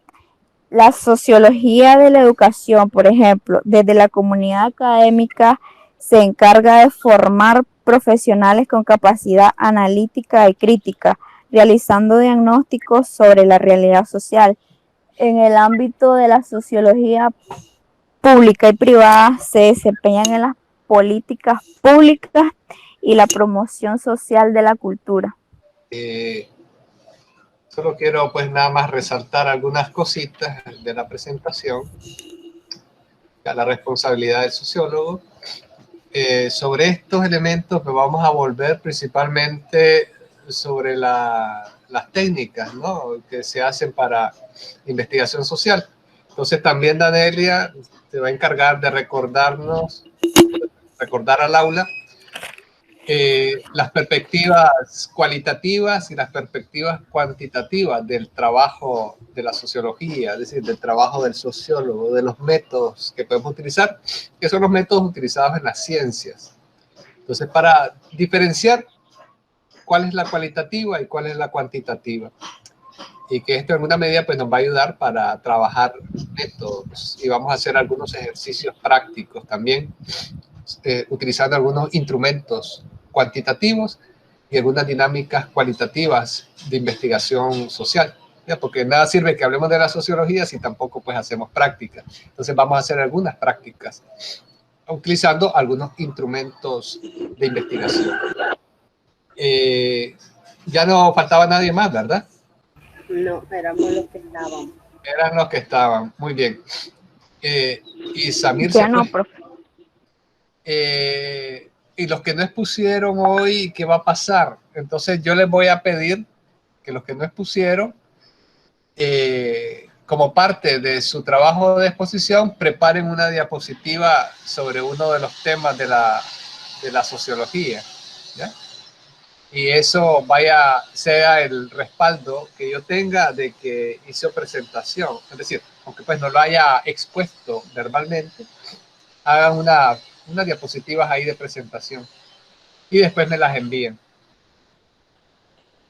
La sociología de la educación, por ejemplo, desde la comunidad académica se encarga de formar profesionales con capacidad analítica y crítica, realizando diagnósticos sobre la realidad social. En el ámbito de la sociología pública y privada se desempeñan en las políticas públicas y la promoción social de la cultura. Solo quiero pues nada más resaltar algunas cositas de la presentación, a la responsabilidad del sociólogo. Sobre estos elementos nos vamos a volver principalmente sobre las técnicas, ¿no?, que se hacen para investigación social. Entonces también Danelia se va a encargar de recordar al aula las perspectivas cualitativas y las perspectivas cuantitativas del trabajo de la sociología, es decir, del trabajo del sociólogo, de los métodos que podemos utilizar, que son los métodos utilizados en las ciencias. Entonces, para diferenciar cuál es la cualitativa y cuál es la cuantitativa, y que esto en alguna medida pues, nos va a ayudar para trabajar métodos, y vamos a hacer algunos ejercicios prácticos también, utilizando algunos instrumentos cuantitativos y algunas dinámicas cualitativas de investigación social, ¿ya? Porque nada sirve que hablemos de la sociología si tampoco pues hacemos prácticas. Entonces vamos a hacer algunas prácticas utilizando algunos instrumentos de investigación. Ya no faltaba nadie más, ¿verdad? No, éramos los que estábamos. Eran los que estaban, muy bien. Y Samir Ya se no, fue. profe. Y los que no expusieron hoy, ¿qué va a pasar? Entonces yo les voy a pedir que los que no expusieron, como parte de su trabajo de exposición, preparen una diapositiva sobre uno de los temas de la sociología, ¿ya? Y eso sea el respaldo que yo tenga de que hizo presentación. Es decir, aunque pues no lo haya expuesto verbalmente, hagan unas diapositivas ahí de presentación y después me las envíen.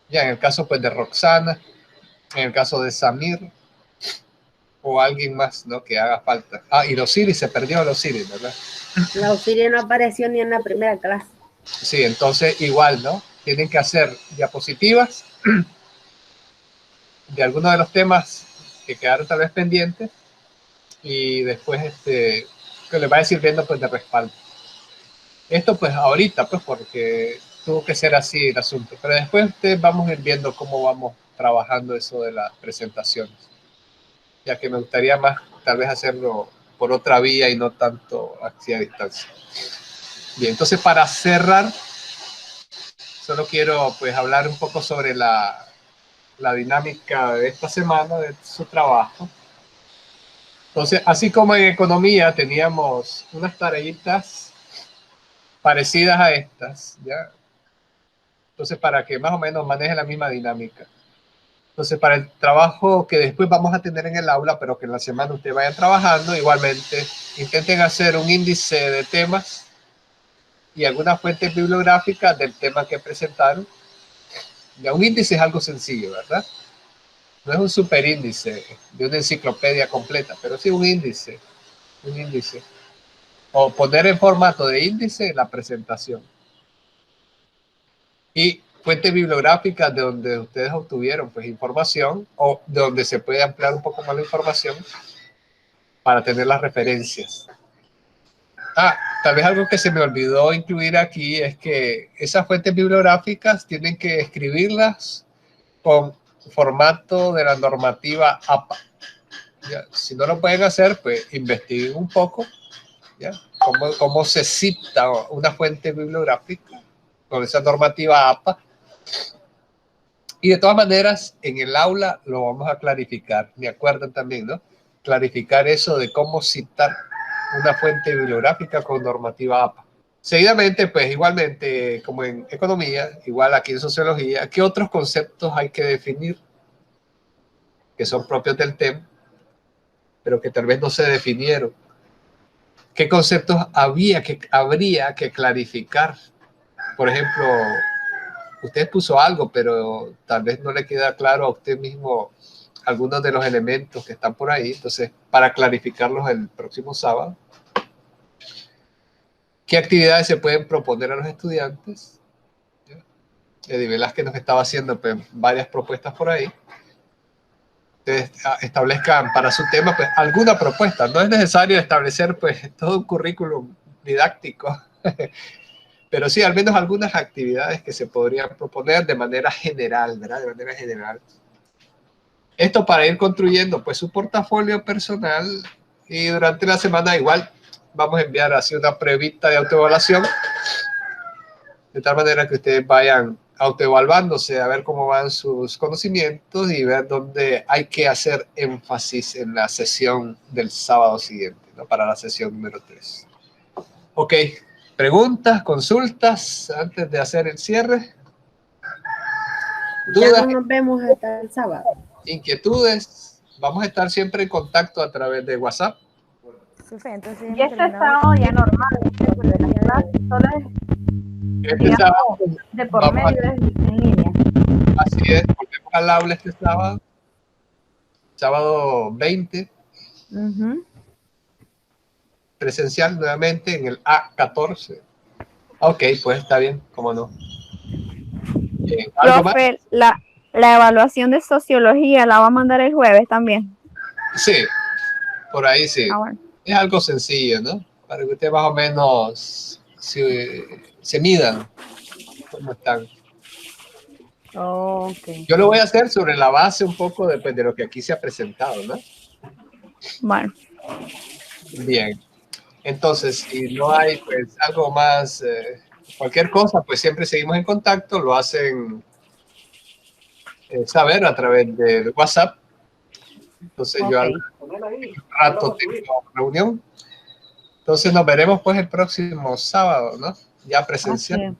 Ya en el caso pues de Roxana, en el caso de Samir o alguien más, ¿no?, que haga falta. Y Osiris, se perdió Osiris, ¿verdad? La Osiris no apareció ni en la primera clase. Sí, entonces igual, ¿no? Tienen que hacer diapositivas de algunos de los temas que quedaron tal vez pendientes y después que les vaya sirviendo pues de respaldo. Esto pues ahorita, pues porque tuvo que ser así el asunto, pero después vamos a ir viendo cómo vamos trabajando eso de las presentaciones, ya que me gustaría más tal vez hacerlo por otra vía y no tanto así a distancia. Bien, entonces para cerrar, solo quiero pues hablar un poco sobre la dinámica de esta semana, de su trabajo. Entonces, así como en economía teníamos unas tareitas parecidas a estas, ¿ya? Entonces, para que más o menos maneje la misma dinámica. Entonces, para el trabajo que después vamos a tener en el aula, pero que en la semana ustedes vayan trabajando, igualmente intenten hacer un índice de temas y algunas fuentes bibliográficas del tema que presentaron. Ya un índice es algo sencillo, ¿verdad? No es un superíndice de una enciclopedia completa, pero sí un índice. Un índice. O poner en formato de índice la presentación. Y fuentes bibliográficas de donde ustedes obtuvieron pues información o de donde se puede ampliar un poco más la información para tener las referencias. Tal vez algo que se me olvidó incluir aquí es que esas fuentes bibliográficas tienen que escribirlas con formato de la normativa APA. ¿Ya? Si no lo pueden hacer, pues investiguen un poco, ¿ya? Cómo se cita una fuente bibliográfica con esa normativa APA. Y de todas maneras, en el aula lo vamos a clarificar. Me acuerdan también, ¿no? Clarificar eso de cómo citar una fuente bibliográfica con normativa APA. Seguidamente, pues igualmente, como en economía, igual aquí en sociología, ¿qué otros conceptos hay que definir que son propios del tema, pero que tal vez no se definieron? ¿Qué conceptos habría que clarificar? Por ejemplo, usted puso algo, pero tal vez no le queda claro a usted mismo algunos de los elementos que están por ahí. Entonces, para clarificarlos el próximo sábado, ¿qué actividades se pueden proponer a los estudiantes? ¿Ya? Eddie Velázquez nos estaba haciendo pues, varias propuestas por ahí. Ustedes establezcan para su tema pues, alguna propuesta. No es necesario establecer pues, todo un currículum didáctico, pero sí al menos algunas actividades que se podrían proponer de manera general, ¿verdad? De manera general. Esto para ir construyendo pues, su portafolio personal, y durante la semana igual vamos a enviar así una pruebita de autoevaluación, de tal manera que ustedes vayan autoevaluándose a ver cómo van sus conocimientos y ver dónde hay que hacer énfasis en la sesión del sábado siguiente, ¿no? Para la sesión número 3. Ok, preguntas, consultas antes de hacer el cierre. Ya ¿Dudas, no nos vemos hasta el sábado. inquietudes? Vamos a estar siempre en contacto a través de WhatsApp. Entonces, Y este sábado ya normal, porque las clases solo es, Este sábado de por vamos medio es en línea. Así es, volvemos al aula este sábado, sábado 20, presencial nuevamente en el A14. Ok, pues está bien, cómo no. Bien, ¿algo más? profe, la evaluación de sociología la va a mandar el jueves también. Sí, por ahí sí. Ah, bueno. Es algo sencillo, ¿no? Para que ustedes más o menos se midan cómo están. Okay. Yo lo voy a hacer sobre la base un poco de lo que aquí se ha presentado, ¿no? Bueno, Bien. Entonces, si no hay pues algo más, cualquier cosa, pues siempre seguimos en contacto, lo hacen saber a través de WhatsApp. Entonces yo al rato tengo reunión. Entonces nos veremos pues el próximo sábado, ¿no? Ya presencial.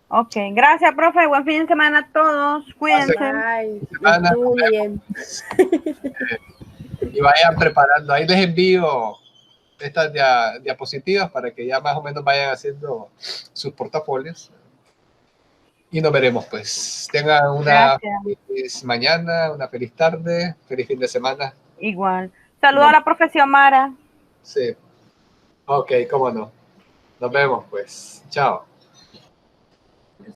Ok, gracias, profe. Buen fin de semana a todos. Cuídense. Ay, Semana, estudien. y vayan preparando. Ahí les envío estas diapositivas para que ya más o menos vayan haciendo sus portafolios. Y nos veremos, pues. Tengan una feliz mañana, una feliz tarde, feliz fin de semana. Igual. Saludos a la profesión Mara. Sí. Ok, cómo no. Nos vemos, pues. Chao.